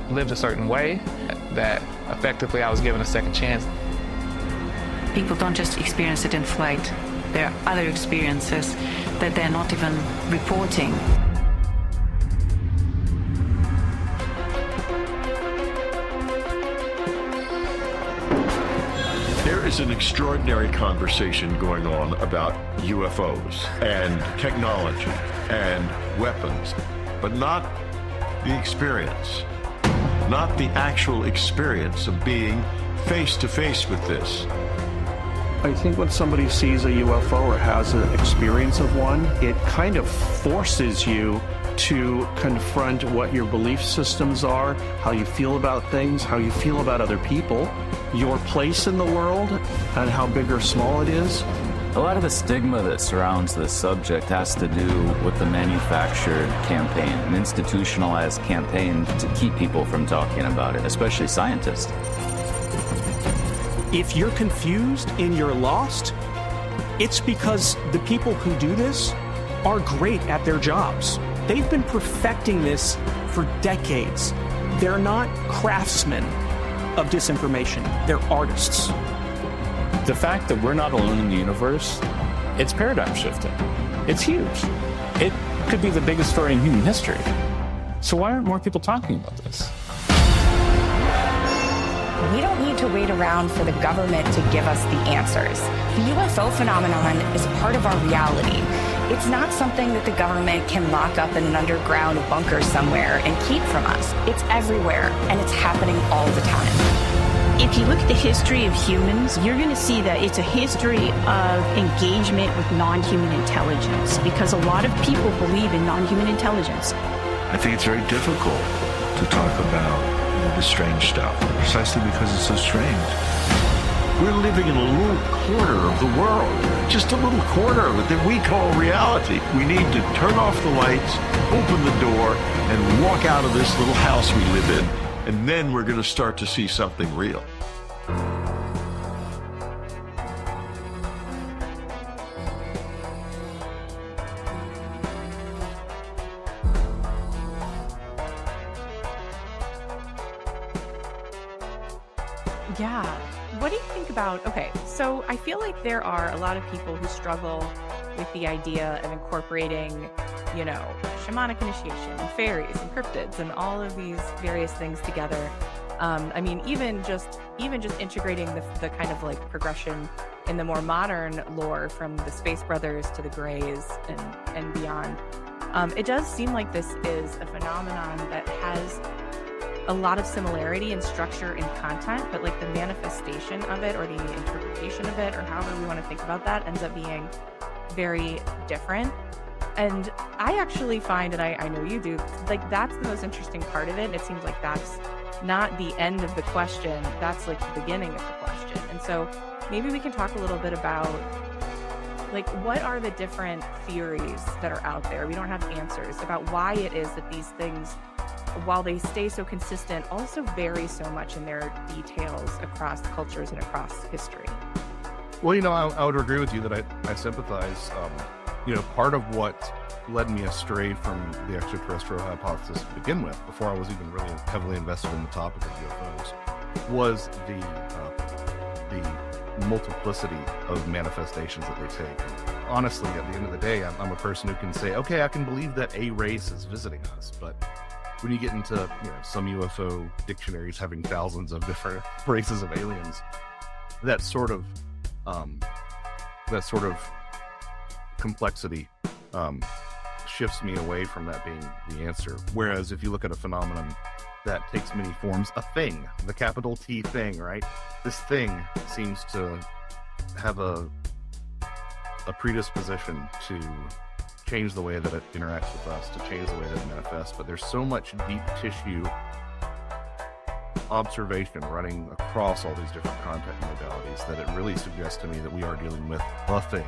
lived a certain way, that effectively I was given a second chance. People don't just experience it in flight. There are other experiences that they're not even reporting. There is an extraordinary conversation going on about UFOs and technology and weapons, but not the experience, not the actual experience of being face to face with this. I think when somebody sees a UFO or has an experience of one, it kind of forces you to confront what your belief systems are, how you feel about things, how you feel about other people, your place in the world, and how big or small it is. A lot of the stigma that surrounds this subject has to do with the manufactured campaign, an institutionalized campaign to keep people from talking about it, especially scientists. If you're confused and you're lost, it's because the people who do this are great at their jobs. They've been perfecting this for decades. They're not craftsmen of disinformation. They're artists. The fact that we're not alone in the universe, it's paradigm shifting. It's huge. It could be the biggest story in human history. So why aren't more people talking about this? We don't need to wait around for the government to give us the answers. The UFO phenomenon is part of our reality. It's not something that the government can lock up in an underground bunker somewhere and keep from us. It's everywhere, and it's happening all the time. If you look at the history of humans, you're going to see that it's a history of engagement with non-human intelligence, because a lot of people believe in non-human intelligence. I think it's very difficult to talk about the strange stuff, precisely because it's so strange. We're living in a little corner of the world, just a little corner of it that we call reality. We need to turn off the lights, open the door, and walk out of this little house we live in, and then we're going to start to see something real. Yeah. What do you think about, okay, so I feel like there are a lot of people who struggle with the idea of incorporating, you know, shamanic initiation and fairies and cryptids and all of these various things together. I mean, even just integrating the kind of like progression in the more modern lore from the Space Brothers to the Greys and beyond. It does seem like this is a phenomenon that has a lot of similarity in structure and content, but like the manifestation of it or the interpretation of it or however we want to think about that ends up being very different. And I actually find, and I know you do, like that's the most interesting part of it. It seems like that's not the end of the question, that's like the beginning of the question. And so maybe we can talk a little bit about like what are the different theories that are out there. We don't have answers about why it is that these things, while they stay so consistent, also vary so much in their details across cultures and across history. Well, you know, I would agree with you that I sympathize. You know, part of what led me astray from the extraterrestrial hypothesis to begin with, before I was even really heavily invested in the topic of UFOs, was the multiplicity of manifestations that they take. Honestly, at the end of the day, I'm a person who can say, okay, I can believe that a race is visiting us, but when you get into, you know, some UFO dictionaries having thousands of different races of aliens, that sort of complexity shifts me away from that being the answer. Whereas if you look at a phenomenon that takes many forms, a thing, the capital T thing, right? This thing seems to have a predisposition to change the way that it interacts with us, to change the way that it manifests. But there's so much deep tissue observation running across all these different contact modalities that it really suggests to me that we are dealing with the thing,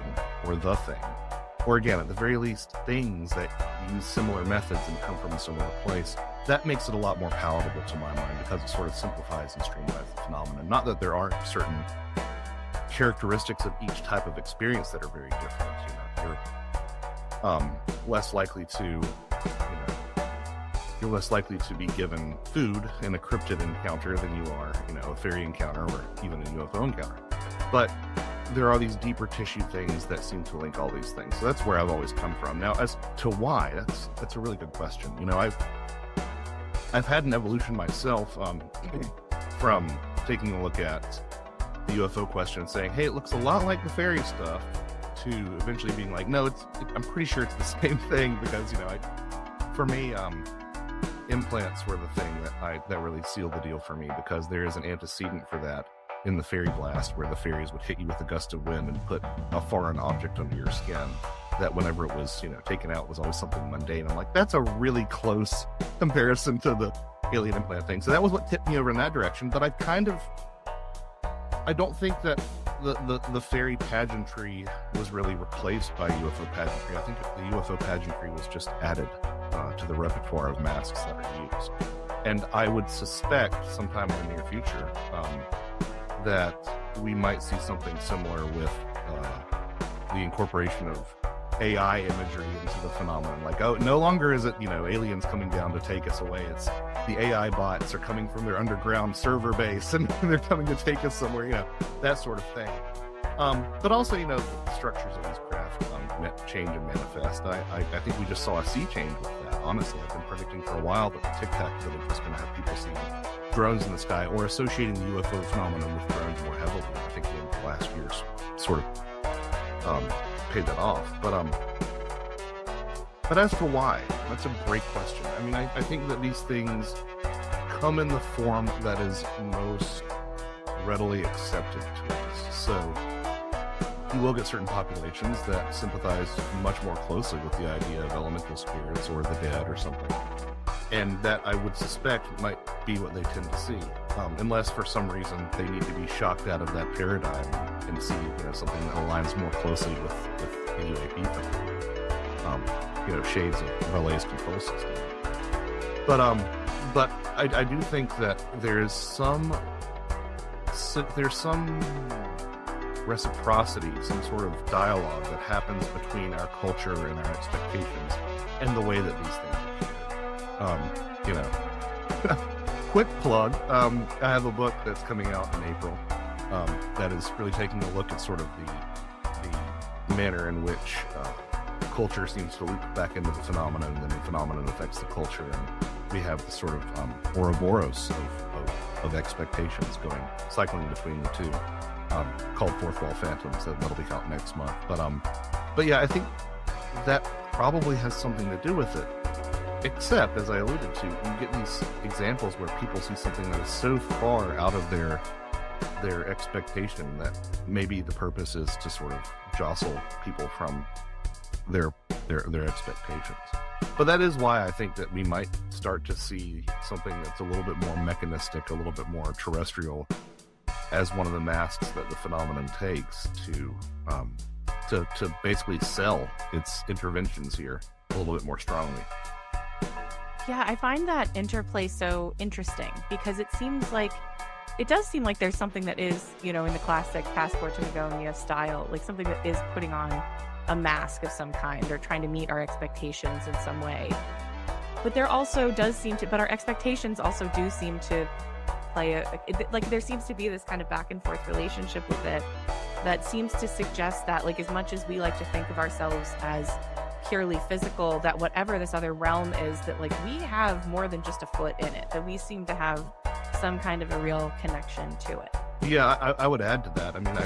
or again, at the very least, things that use similar methods and come from a similar place. That makes it a lot more palatable to my mind because it sort of simplifies and streamlines the phenomenon. Not that there aren't certain characteristics of each type of experience that are very different. You know, you're less likely to, you're less likely to be given food in a cryptid encounter than you are, you know, a fairy encounter or even a UFO encounter. But there are these deeper tissue things that seem to link all these things. So that's where I've always come from. Now, as to why, that's a really good question. You know, I've had an evolution myself from taking a look at the UFO question and saying, hey, it looks a lot like the fairy stuff, to eventually being like, no, I'm pretty sure it's the same thing, because, you know, for me, implants were the thing that really sealed the deal for me, because there is an antecedent for that in the fairy blast, where the fairies would hit you with a gust of wind and put a foreign object under your skin that whenever it was, you know, taken out was always something mundane. I'm like, that's a really close comparison to the alien implant thing. So that was what tipped me over in that direction. But I don't think that the fairy pageantry was really replaced by UFO pageantry. I think the UFO pageantry was just added to the repertoire of masks that are used. And I would suspect sometime in the near future that we might see something similar with the incorporation of AI imagery into the phenomenon. Like, oh, no longer is it, you know, aliens coming down to take us away. It's the AI bots are coming from their underground server base and they're coming to take us somewhere, you know, that sort of thing. But also, you know, the structures of these craft change and manifest. I think we just saw a sea change with that. Honestly, I've been predicting for a while that the Tic Tac village was going to have people seeing drones in the sky, or associating the UFO phenomenon with drones more heavily. I think the last year's sort of paid that off. But as for why, that's a great question. I mean, I think that these things come in the form that is most readily accepted to us. So you will get certain populations that sympathize much more closely with the idea of elemental spirits or the dead or something. And that, I would suspect, might be what they tend to see, unless for some reason they need to be shocked out of that paradigm and see, you know, something that aligns more closely with the UAP thing. You know, shades of Relay's control system. But I do think that there's some reciprocity, some sort of dialogue that happens between our culture and our expectations and the way that these things are shared. You know, quick plug. I have a book that's coming out in April that is really taking a look at sort of the manner in which culture seems to loop back into the phenomenon, and then the phenomenon affects the culture, and we have this sort of Ouroboros of expectations cycling between the two, called Fourth Wall Phantoms. That'll be out next month. But yeah, I think that probably has something to do with it. Except, as I alluded to, you get these examples where people see something that is so far out of their expectation that maybe the purpose is to sort of jostle people from their expectations. But that is why I think that we might start to see something that's a little bit more mechanistic, a little bit more terrestrial, as one of the masks that the phenomenon takes to basically sell its interventions here a little bit more strongly. Yeah, I find that interplay so interesting because it does seem like there's something that is, in the classic Passport to Magonia style, like something that is putting on a mask of some kind or trying to meet our expectations in some way. But there also but our expectations also do seem to play there seems to be this kind of back and forth relationship with it that seems to suggest that, like, as much as we like to think of ourselves as purely physical, that whatever this other realm is, that like we have more than just a foot in it, that we seem to have some kind of a real connection to it. Yeah, I would add to that. I mean,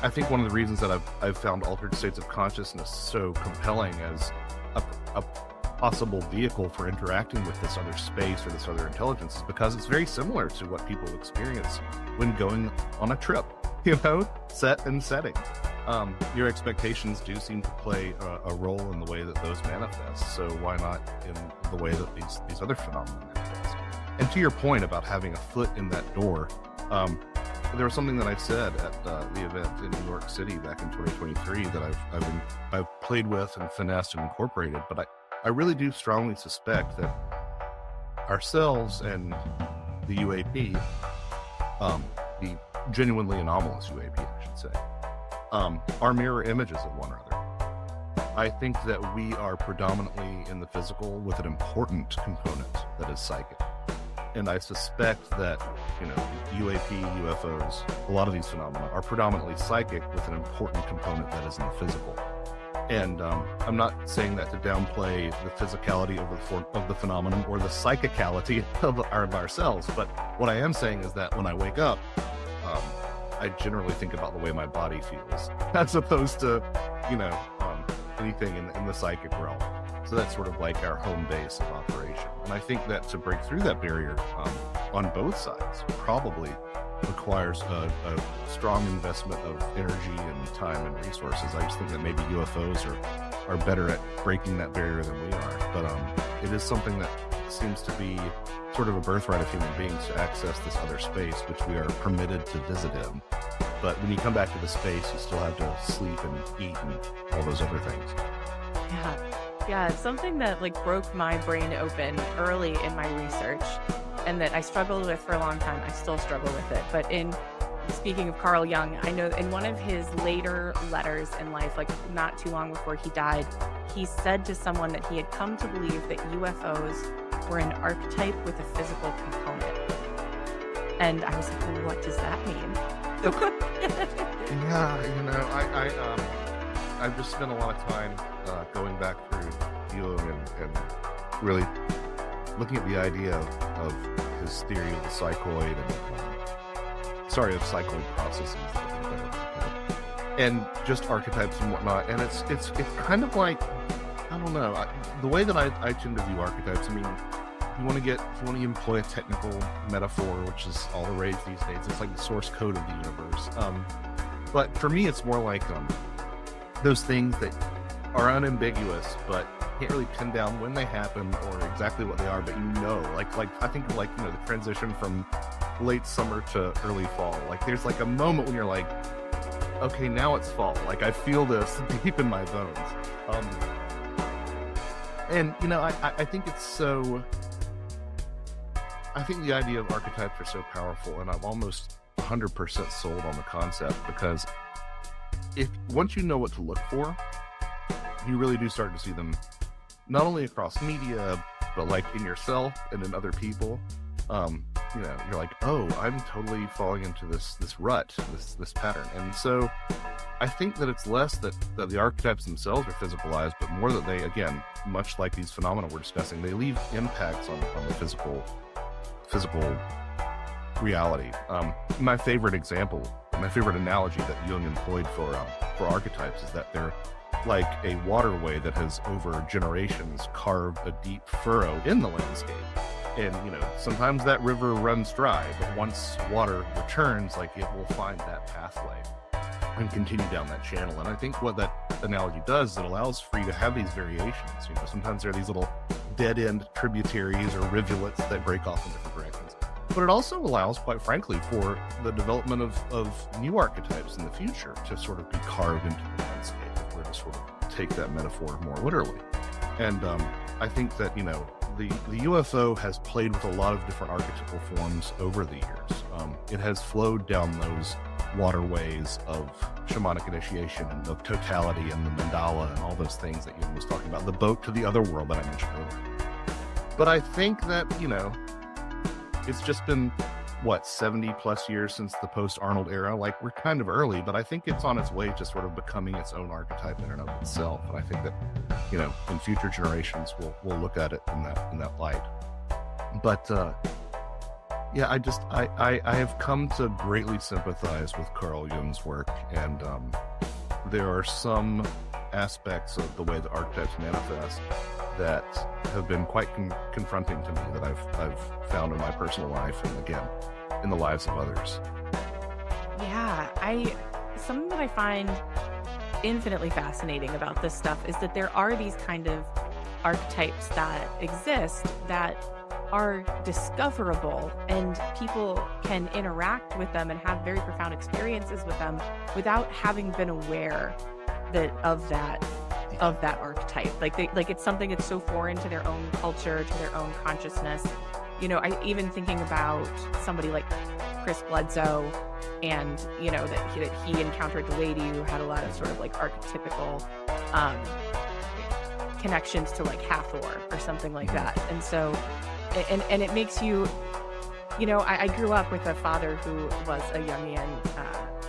I think one of the reasons that I've found altered states of consciousness so compelling as a possible vehicle for interacting with this other space or this other intelligence is because it's very similar to what people experience when going on a trip, set and setting. Your expectations do seem to play a role in the way that those manifest, so why not in the way that these other phenomena manifest? And to your point about having a foot in that door, there was something that I said at the event in New York City back in 2023 that I've played with and finessed and incorporated, but I really do strongly suspect that ourselves and the UAP, the genuinely anomalous UAP, I should say, are mirror images of one another. I think that we are predominantly in the physical with an important component that is psychic. And I suspect that, UAP, UFOs, a lot of these phenomena are predominantly psychic with an important component that is in the physical. And I'm not saying that to downplay the physicality of the phenomenon or the psychicality of ourselves, but what I am saying is that when I wake up, I generally think about the way my body feels, as opposed to, anything in the psychic realm. So that's sort of like our home base of operation. And I think that to break through that barrier on both sides probably requires a strong investment of energy and time and resources. I just think that maybe UFOs are better at breaking that barrier than we are. But it is something that seems to be sort of a birthright of human beings to access this other space, which we are permitted to visit in. But when you come back to the space, you still have to sleep and eat and all those other things. Yeah, it's something that like broke my brain open early in my research and that I struggled with for a long time. I still struggle with it. But speaking of Carl Jung, I know in one of his later letters in life, like not too long before he died, he said to someone that he had come to believe that UFOs were an archetype with a physical component. And I was like, well, what does that mean? Yeah, I've just spent a lot of time going back through Jung and really looking at the idea of his theory of the psychoid and of psychoid processes and just archetypes and whatnot. And it's kind of like, I don't know, the way that I tend to view archetypes. I mean, you want to employ a technical metaphor, which is all the rage these days. It's like the source code of the universe. But for me, it's more like those things that are unambiguous, but can't really pin down when they happen or exactly what they are. But like I think like the transition from late summer to early fall. Like there's like a moment when you're like, okay, now it's fall. Like I feel this deep in my bones. And I think it's so. I think the idea of archetypes are so powerful, and I'm almost 100% sold on the concept, because once you know what to look for, you really do start to see them not only across media, but like in yourself and in other people. you're like, oh, I'm totally falling into this rut, this pattern. And so I think that it's less that the archetypes themselves are physicalized, but more that they, again, much like these phenomena we're discussing, they leave impacts on the physical reality. My favorite analogy that Jung employed for archetypes is that they're like a waterway that has over generations carved a deep furrow in the landscape. And, sometimes that river runs dry, but once water returns, like, it will find that pathway and continue down that channel. And I think what that analogy does is it allows for you to have these variations. Sometimes there are these little dead-end tributaries or rivulets that break off in different directions. But it also allows, quite frankly, for the development of new archetypes in the future to sort of be carved into the landscape, if we're to sort of take that metaphor more literally. And I think that, the UFO has played with a lot of different archetypal forms over the years. It has flowed down those waterways of shamanic initiation and of totality and the mandala and all those things that Jung was talking about, the boat to the other world that I mentioned earlier. But I think that, it's just been, 70 plus years since the post-Arnold era. Like, we're kind of early, but I think it's on its way to sort of becoming its own archetype in and of itself. And I think that, in future generations, we'll look at it in that light. But, I have come to greatly sympathize with Carl Jung's work, and there are some aspects of the way the archetypes manifest that have been quite confronting to me, that I've found in my personal life, and again, in the lives of others. Yeah, something that I find infinitely fascinating about this stuff is that there are these kind of archetypes that exist that are discoverable, and people can interact with them and have very profound experiences with them without having been aware of that archetype. Like it's something that's so foreign to their own culture, to their own consciousness. I even thinking about somebody like Chris Bledsoe, and that he encountered the lady who had a lot of sort of like archetypical connections to like Hathor or something like that. And so and it makes you, I grew up with a father who was a Jungian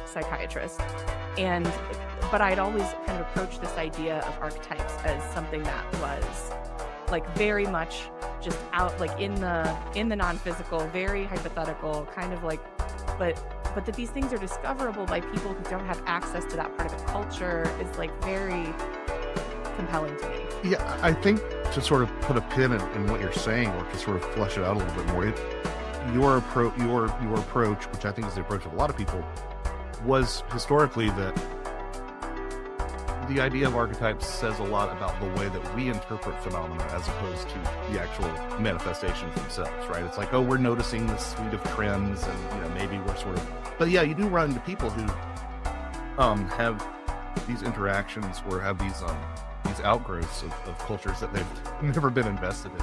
psychiatrist, but I'd always kind of approached this idea of archetypes as something that was like very much just out, like in the non-physical, very hypothetical, kind of like, but that these things are discoverable by people who don't have access to that part of the culture is like very compelling to me. Yeah, I think to sort of put a pin in what you're saying, or to sort of flesh it out a little bit more, your approach, which I think is the approach of a lot of people, was historically that the idea of archetypes says a lot about the way that we interpret phenomena as opposed to the actual manifestations themselves, right? It's like, oh, we're noticing this suite of trends, and maybe we're sort of, but yeah, you do run into people who have these interactions or have these outgrowths of cultures that they've never been invested in.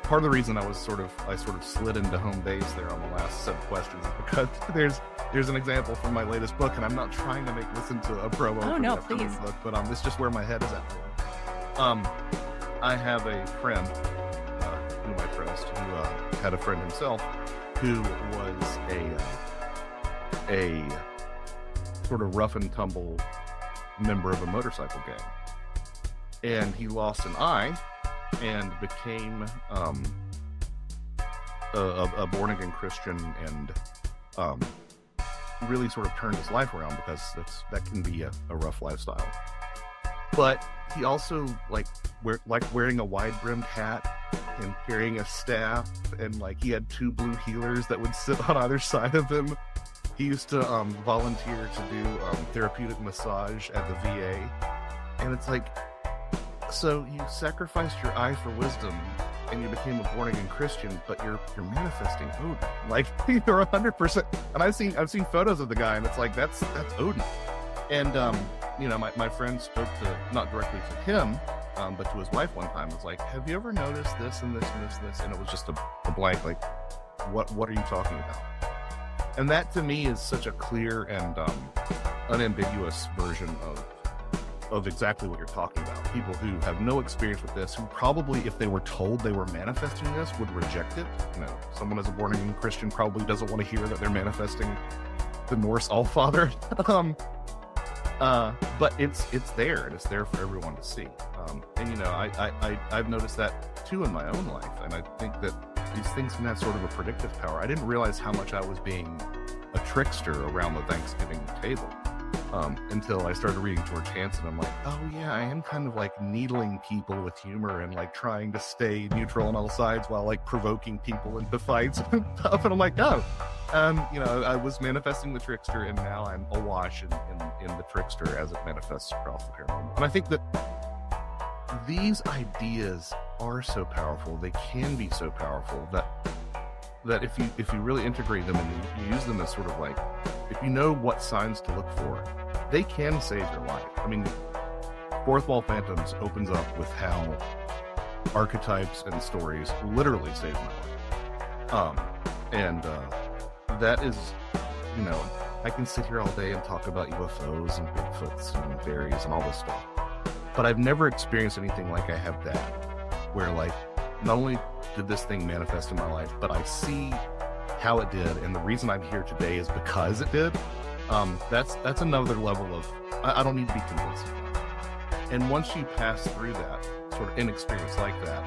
Part of the reason I sort of slid into home base there on the last set of questions is because there's an example from my latest book, and I'm not trying to make this into a promo for the upcoming book, but it's just where my head is at. I have a friend, who I trust, who had a friend himself who was a sort of rough and tumble member of a motorcycle gang, and he lost an eye and became a born-again Christian, and really sort of turned his life around, because that can be a rough lifestyle. But he also wearing a wide-brimmed hat and carrying a staff, and like he had 2 blue healers that would sit on either side of him. He used to volunteer to do therapeutic massage at the VA, and it's like, so you sacrificed your eye for wisdom, and you became a born-again Christian, but you're manifesting Odin. Like, you're 100%. And I've seen photos of the guy, and it's like, that's Odin. And my friend spoke to, not directly to him, but to his wife one time. Was like, have you ever noticed this and this and this and this? And it was just a blank. Like, what are you talking about? And that to me is such a clear and unambiguous version of exactly what you're talking about. People who have no experience with this, who probably, if they were told they were manifesting this, would reject it. Someone as a born-again Christian probably doesn't want to hear that they're manifesting the Norse Allfather. But it's there, and it's there for everyone to see. And I've noticed that too in my own life, and I think that these things can have sort of a predictive power. I didn't realize how much I was being a trickster around the Thanksgiving table until I started reading George Hansen. I'm like, oh yeah, I am kind of like needling people with humor and like trying to stay neutral on all sides while like provoking people into fights and stuff. And I'm like, oh, I was manifesting the trickster, and now I'm awash in the trickster as it manifests across the paranormal. And I think that these ideas are so powerful. They can be so powerful that if you really integrate them and you use them as sort of like, if you know what signs to look for, they can save your life. I mean, Fourth Wall Phantoms opens up with how archetypes and stories literally saved my life. That is, I can sit here all day and talk about UFOs and Bigfoots and fairies and all this stuff, but I've never experienced anything like I have that, where like, not only did this thing manifest in my life, but I see how it did, and the reason I'm here today is because it did. That's another level of, I don't need to be convinced of that. And once you pass through that sort of inexperience like that,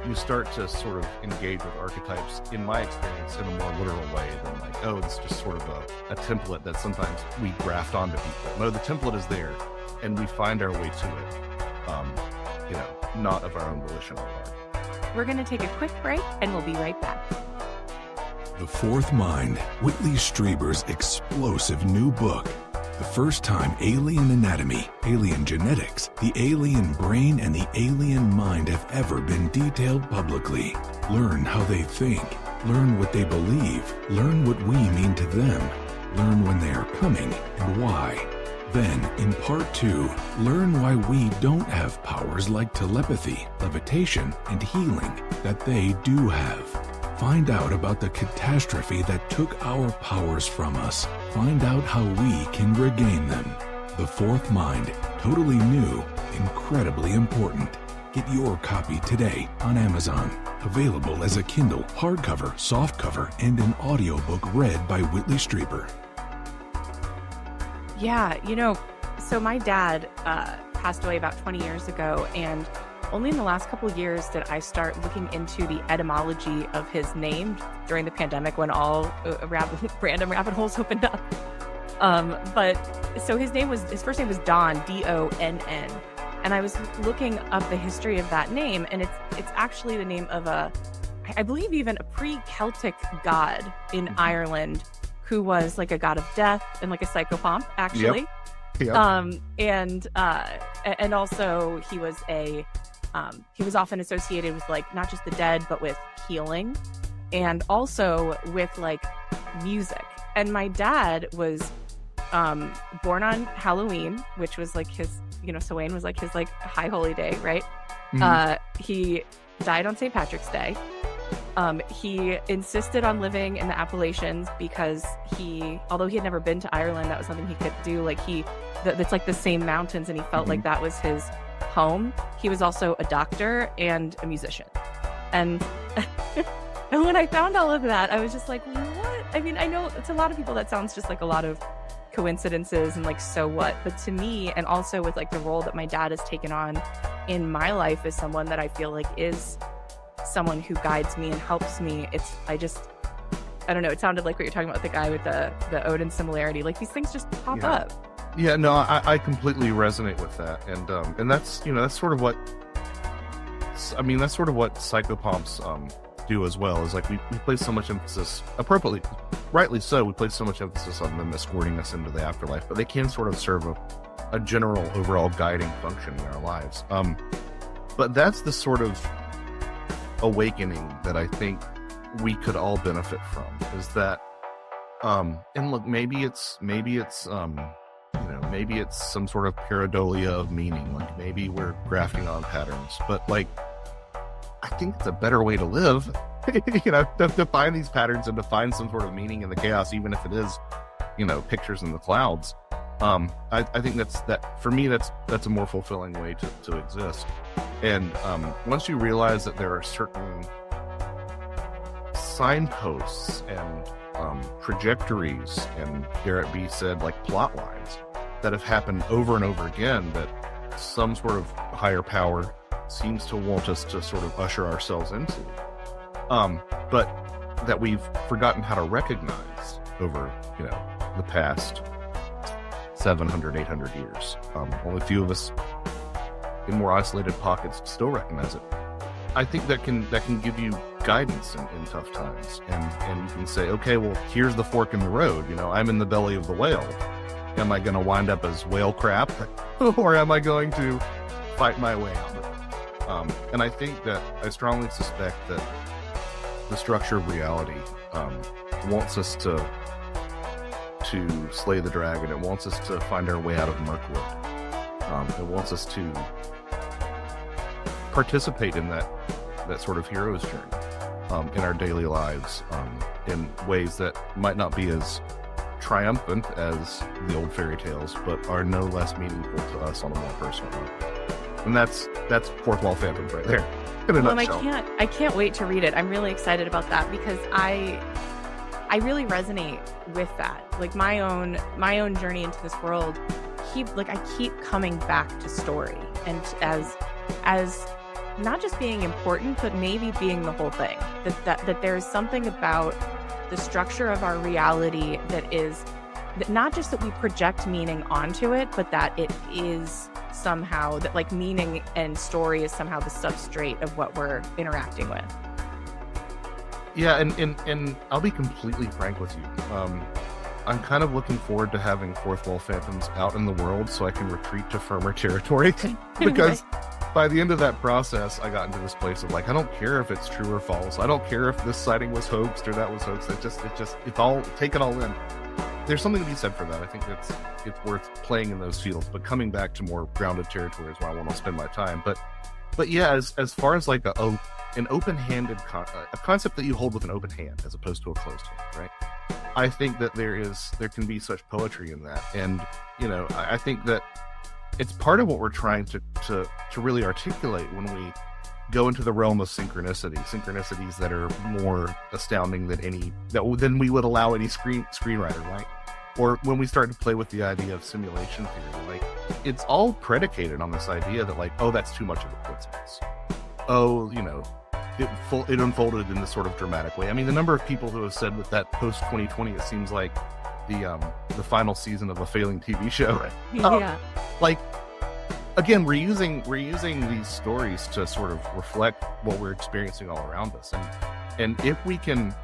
you start to sort of engage with archetypes, in my experience, in a more literal way than like, oh, it's just sort of a template that sometimes we graft onto people. No, the template is there, and we find our way to it, not of our own volition or part. We're going to take a quick break, and we'll be right back. The Fourth Mind, Whitley Strieber's explosive new book. The first time alien anatomy, alien genetics, the alien brain, and the alien mind have ever been detailed publicly. Learn how they think. Learn what they believe. Learn what we mean to them. Learn when they are coming and why. Then, in Part 2, learn why we don't have powers like telepathy, levitation, and healing that they do have. Find out about the catastrophe that took our powers from us. Find out how we can regain them. The Fourth Mind, totally new, incredibly important. Get your copy today on Amazon. Available as a Kindle, hardcover, softcover, and an audiobook read by Whitley Strieber. Yeah, so my dad passed away about 20 years ago, and only in the last couple of years did I start looking into the etymology of his name during the pandemic, when all random rabbit holes opened up. But so his first name was Don, D-O-N-N. And I was looking up the history of that name, and it's actually the name of I believe even a pre-Celtic god in Ireland, who was like a god of death and like a psychopomp, actually. Yep. And also he was he was often associated with like not just the dead, but with healing, and also with like music. And my dad was born on Halloween, which was like his, Samhain was like his like high holy day, right? Mm-hmm. He died on St. Patrick's Day. He insisted on living in the Appalachians because although he had never been to Ireland, that was something he could do. Like that's like the same mountains, and he felt like that was his home. He was also a doctor and a musician. And and when I found all of that, I was just like, what? I mean, I know to a lot of people that sounds just like a lot of coincidences and like, so what? But to me, and also with like the role that my dad has taken on in my life as someone that I feel like is someone who guides me and helps me, I don't know, it sounded like what you're talking about with the guy with the Odin similarity. Like these things just pop up. Yeah, no, I completely resonate with that, and that's that's sort of what psychopomps do as well. Is like we place so much emphasis, appropriately, rightly so, we place so much emphasis on them escorting us into the afterlife, but they can sort of serve a general overall guiding function in our lives. But that's the sort of awakening that I think we could all benefit from. Is that, and look, maybe it's some sort of pareidolia of meaning. Like maybe we're grafting on patterns, but like, I think it's a better way to live, to find these patterns and to find some sort of meaning in the chaos, even if it is, pictures in the clouds. I think that for me, that's a more fulfilling way to exist. And once you realize that there are certain signposts and trajectories, and dare it be said, like plot lines that have happened over and over again, that some sort of higher power seems to want us to sort of usher ourselves into, but that we've forgotten how to recognize over, the past 700, 800 years. Only a few of us in more isolated pockets still recognize it. I think that can give you guidance in tough times, and you can say, okay, well, here's the fork in the road. I'm in the belly of the whale. Am I going to wind up as whale crap, or am I going to fight my way out? And I think that I strongly suspect that the structure of reality wants us to slay the dragon. It wants us to find our way out of Mirkwood. It wants us to participate in that sort of hero's journey in our daily lives, in ways that might not be as triumphant as the old fairy tales, but are no less meaningful to us on a more personal level. And that's Fourth Wall Phantoms right there. In a nutshell. I can't wait to read it. I'm really excited about that because I really resonate with that. Like my own journey into this world, I keep coming back to story, and as not just being important, but maybe being the whole thing. That there's something about the structure of our reality that is that not just that we project meaning onto it, but that it is somehow that like meaning and story is somehow the substrate of what we're interacting with. Yeah, and I'll be completely frank with you. I'm kind of looking forward to having Fourth Wall Phantoms out in the world so I can retreat to firmer territory, because by the end of that process, I got into this place of like, I don't care if it's true or false. I don't care if this sighting was hoaxed or that was hoaxed. It's all, take it all in. There's something to be said for that. I think it's worth playing in those fields, but coming back to more grounded territory is where I want to spend my time. But yeah, as far as like an open-handed a concept that you hold with an open hand as opposed to a closed hand, right? I think that there can be such poetry in that, and I think that it's part of what we're trying to really articulate when we go into the realm of synchronicities that are more astounding than we would allow any screenwriter, right? Or when we start to play with the idea of simulation theory, like it's all predicated on this idea that like, oh, that's too much of a coincidence. Oh, it unfolded in this sort of dramatic way. I mean, the number of people who have said that post 2020, it seems like the final season of a failing TV show. Right? Yeah. Like, again, we're using these stories to sort of reflect what we're experiencing all around us, and if we can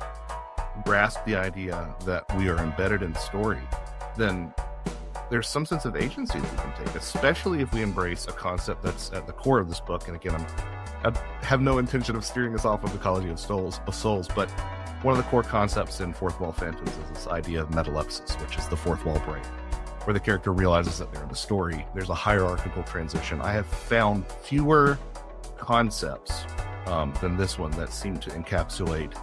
grasp the idea that we are embedded in story, then there's some sense of agency that we can take, especially if we embrace a concept that's at the core of this book. And again, I have no intention of steering us off of Ecology of Souls, but one of the core concepts in Fourth Wall Phantoms is this idea of metalepsis, which is the fourth wall break, where the character realizes that they're in the story. There's a hierarchical transition. I have found fewer concepts than this one that seem to encapsulate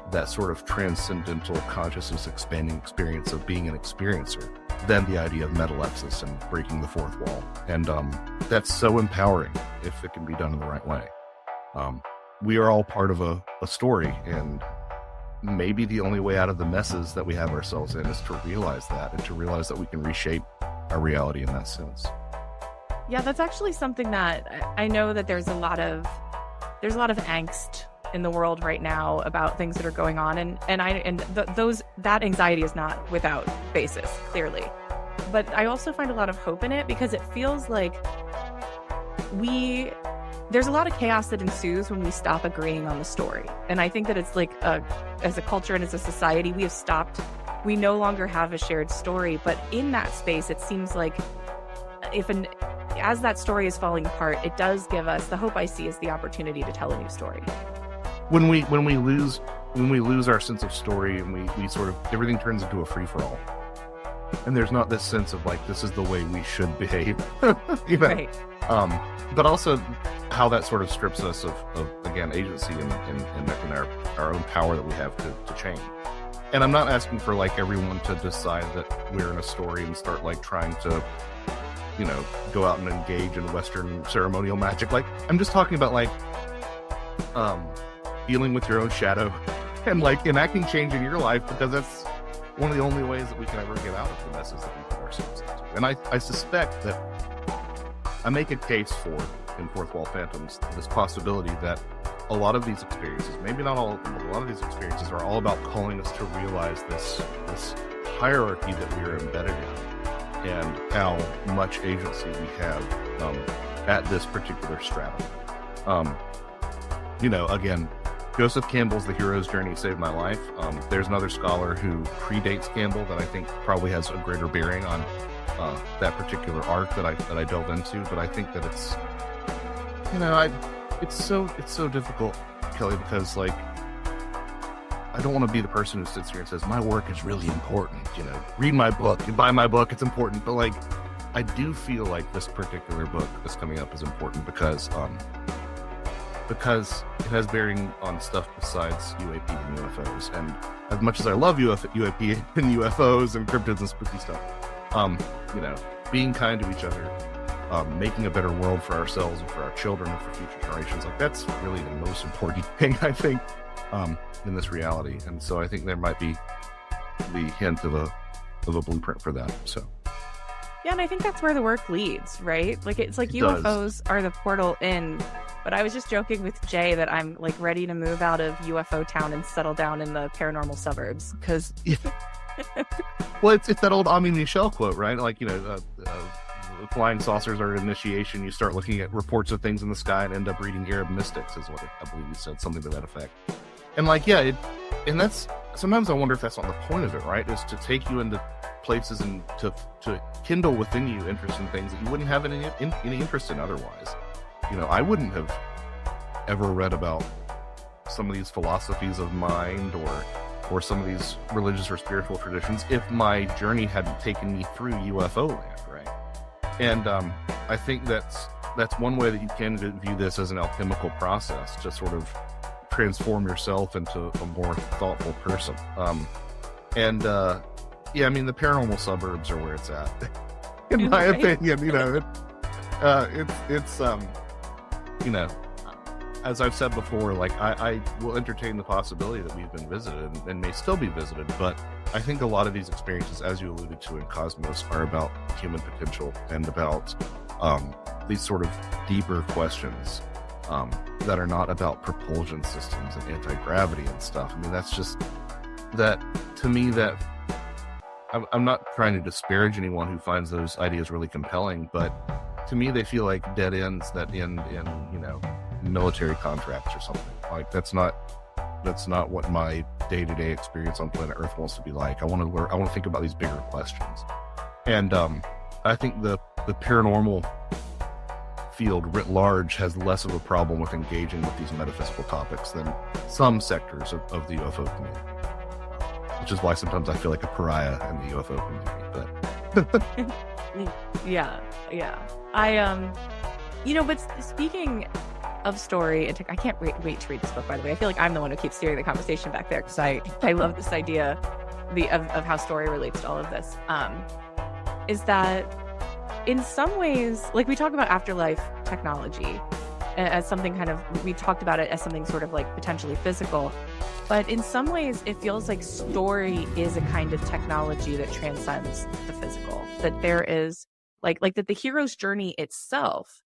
that sort of transcendental consciousness expanding experience of being an experiencer than the idea of metalepsis and breaking the fourth wall. And that's so empowering if it can be done in the right way. We are all part of a story, and maybe the only way out of the messes that we have ourselves in is to realize that, and to realize that we can reshape our reality in that sense. Yeah, that's actually something that I know that there's a lot of angst in the world right now about things that are going on, that anxiety is not without basis, clearly. But I also find a lot of hope in it, because it feels like there's a lot of chaos that ensues when we stop agreeing on the story. And I think that it's like as a culture and as a society, we no longer have a shared story. But in that space, it seems like as that story is falling apart, it does give us, the hope I see is the opportunity to tell a new story. When we lose our sense of story, and we sort of, everything turns into a free-for-all, and there's not this sense of like, this is the way we should behave, right? But also how that sort of strips us of again, agency and our own power that we have to change. and I'm not asking for like everyone to decide that we're in a story and start like trying to, go out and engage in Western ceremonial magic. Like, I'm just talking about like dealing with your own shadow and like enacting change in your life, because that's one of the only ways that we can ever get out of the messes that we put ourselves into. And I suspect that I make a case for, in Fourth Wall Phantoms, this possibility that a lot of these experiences, maybe not all of them, but a lot of these experiences are all about calling us to realize this hierarchy that we are embedded in, and how much agency we have at this particular stratum. Again, Joseph Campbell's The Hero's Journey saved my life. There's another scholar who predates Campbell that I think probably has a greater bearing on that particular arc that I delve into. But I think that it's, it's so difficult, Kelly, because like I don't want to be the person who sits here and says my work is really important. Read my book, buy my book, it's important. But like, I do feel like this particular book that's coming up is important because it has bearing on stuff besides UAP and UFOs. And as much as I love UAP and UFOs and cryptids and spooky stuff, being kind to each other, making a better world for ourselves and for our children and for future generations, like that's really the most important thing, I think, in this reality. And so I think there might be the hint of a blueprint for that. So yeah, and I think that's where the work leads, right? Like, it's like UFOs are the portal in. But I was just joking with Jay that I'm like ready to move out of UFO town and settle down in the paranormal suburbs, because well, it's that old Ami Michelle quote, right? Like, flying saucers are an initiation. You start looking at reports of things in the sky and end up reading Arab mystics, is what I believe you said, something to that effect. And like, yeah, and that's, sometimes I wonder if that's not the point of it, right? Is to take you into places and to kindle within you interest in things that you wouldn't have any interest in otherwise. I wouldn't have ever read about some of these philosophies of mind or some of these religious or spiritual traditions if my journey hadn't taken me through UFO land, right? And I think that's one way that you can view this as an alchemical process to sort of transform yourself into a more thoughtful person. Yeah, I mean, the paranormal suburbs are where it's at, in my opinion. As I've said before, like I will entertain the possibility that we've been visited and may still be visited, but I think a lot of these experiences, as you alluded to in Cosmos, are about human potential and about these sort of deeper questions that are not about propulsion systems and anti-gravity and stuff. I mean, that's just that, to me, that I'm not trying to disparage anyone who finds those ideas really compelling, but to me, they feel like dead ends that end in, military contracts or something. Like, that's not what my day-to-day experience on planet Earth wants to be like. I want to think about these bigger questions. And I think the paranormal field writ large has less of a problem with engaging with these metaphysical topics than some sectors of the UFO community. Which is why sometimes I feel like a pariah in the UFO community. But yeah. But speaking of story, and I can't wait to read this book, by the way. I feel like I'm the one who keeps steering the conversation back there, because I love this idea of how story relates to all of this. Is that in some ways, like, we talk about afterlife technology as something kind of, we talked about it as something sort of like potentially physical, but in some ways it feels like story is a kind of technology that transcends the physical, that there is like that the hero's journey itself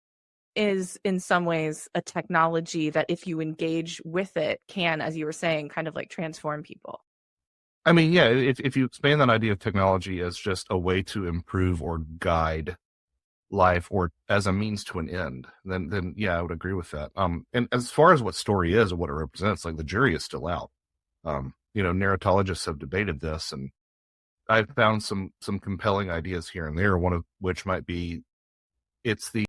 is in some ways a technology that, if you engage with it, can, as you were saying, kind of like transform people. I mean, yeah, if you expand that idea of technology as just a way to improve or guide life, or as a means to an end, then yeah, I would agree with that. And as far as what story is or what it represents, like, the jury is still out. Narratologists have debated this, and I've found some compelling ideas here and there, one of which might be it's the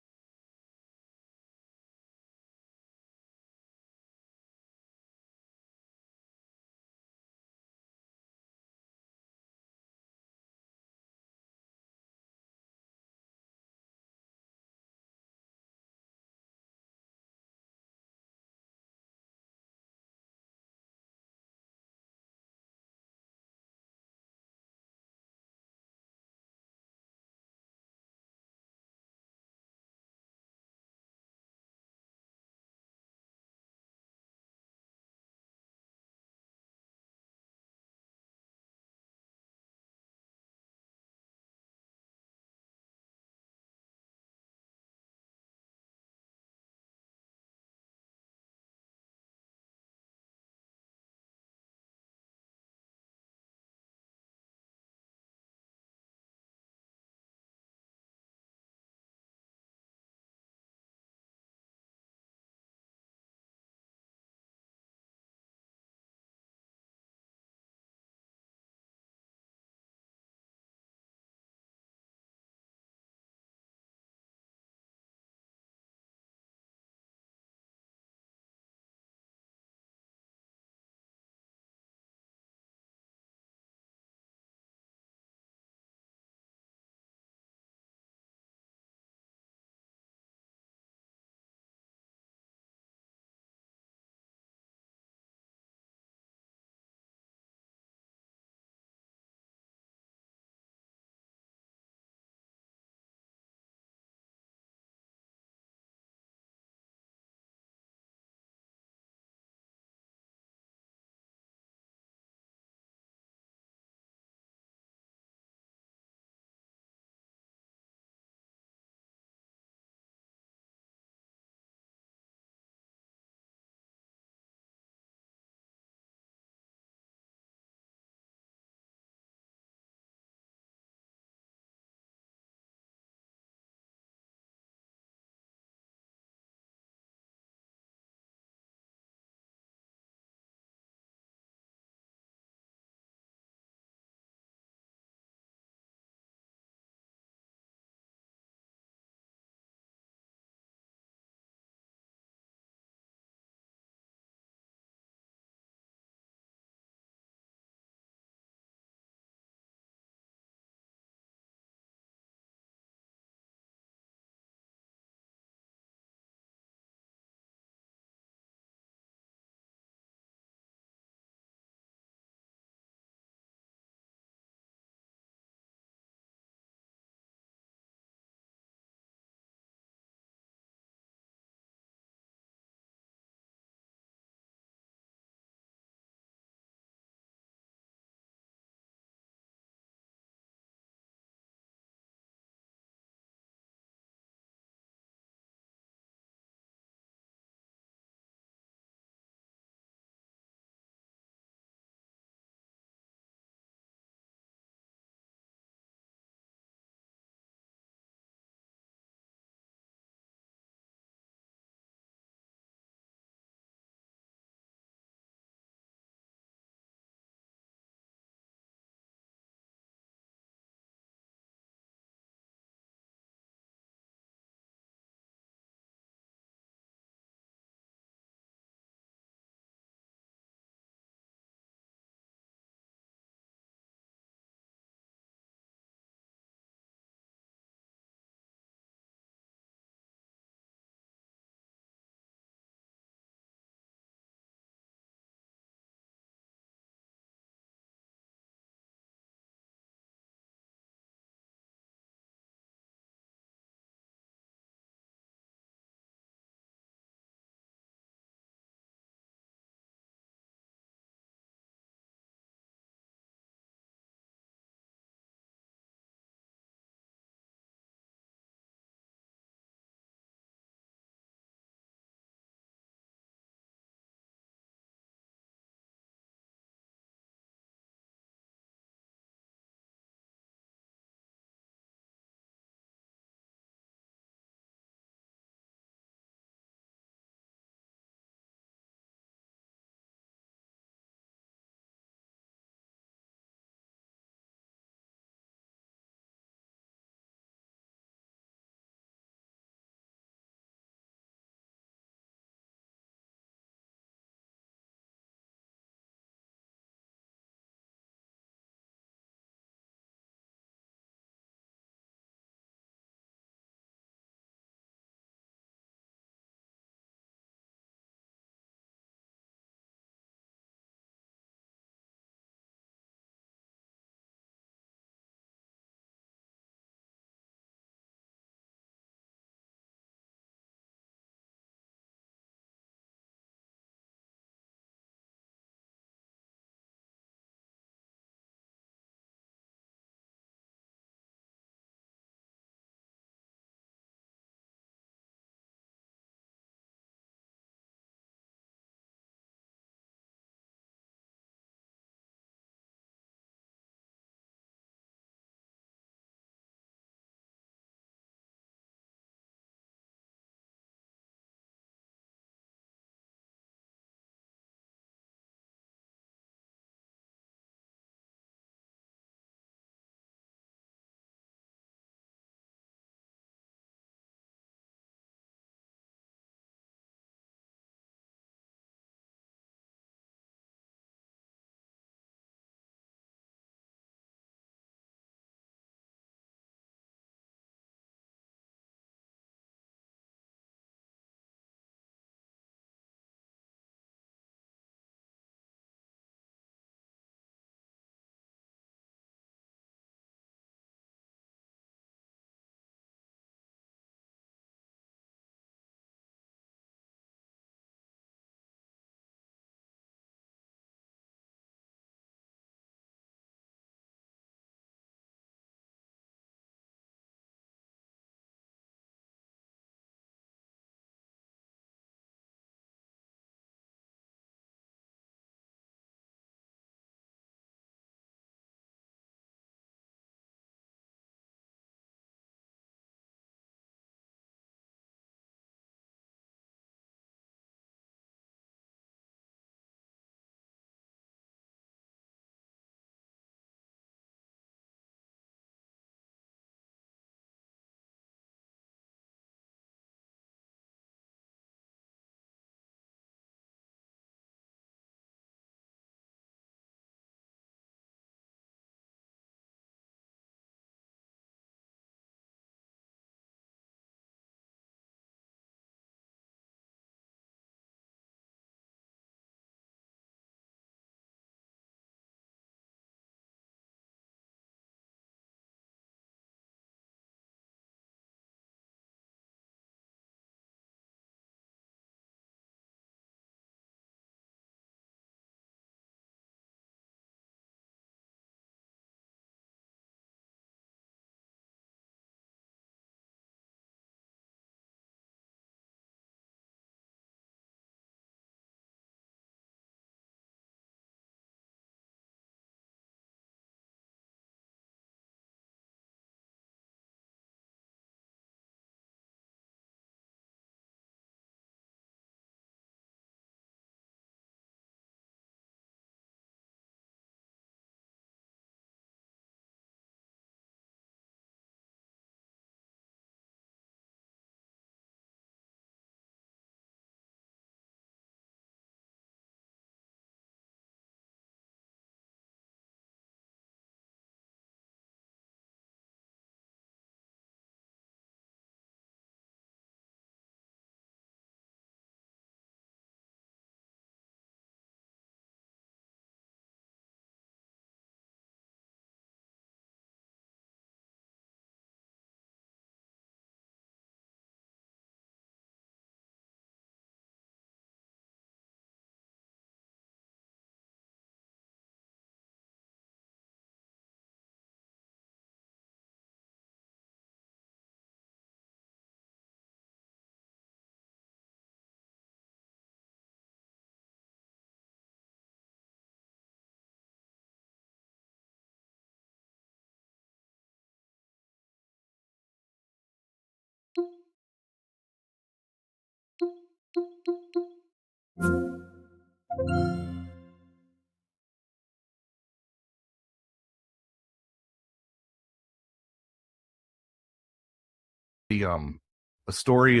a story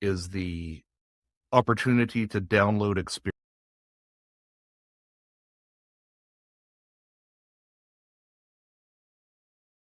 is the opportunity to download experience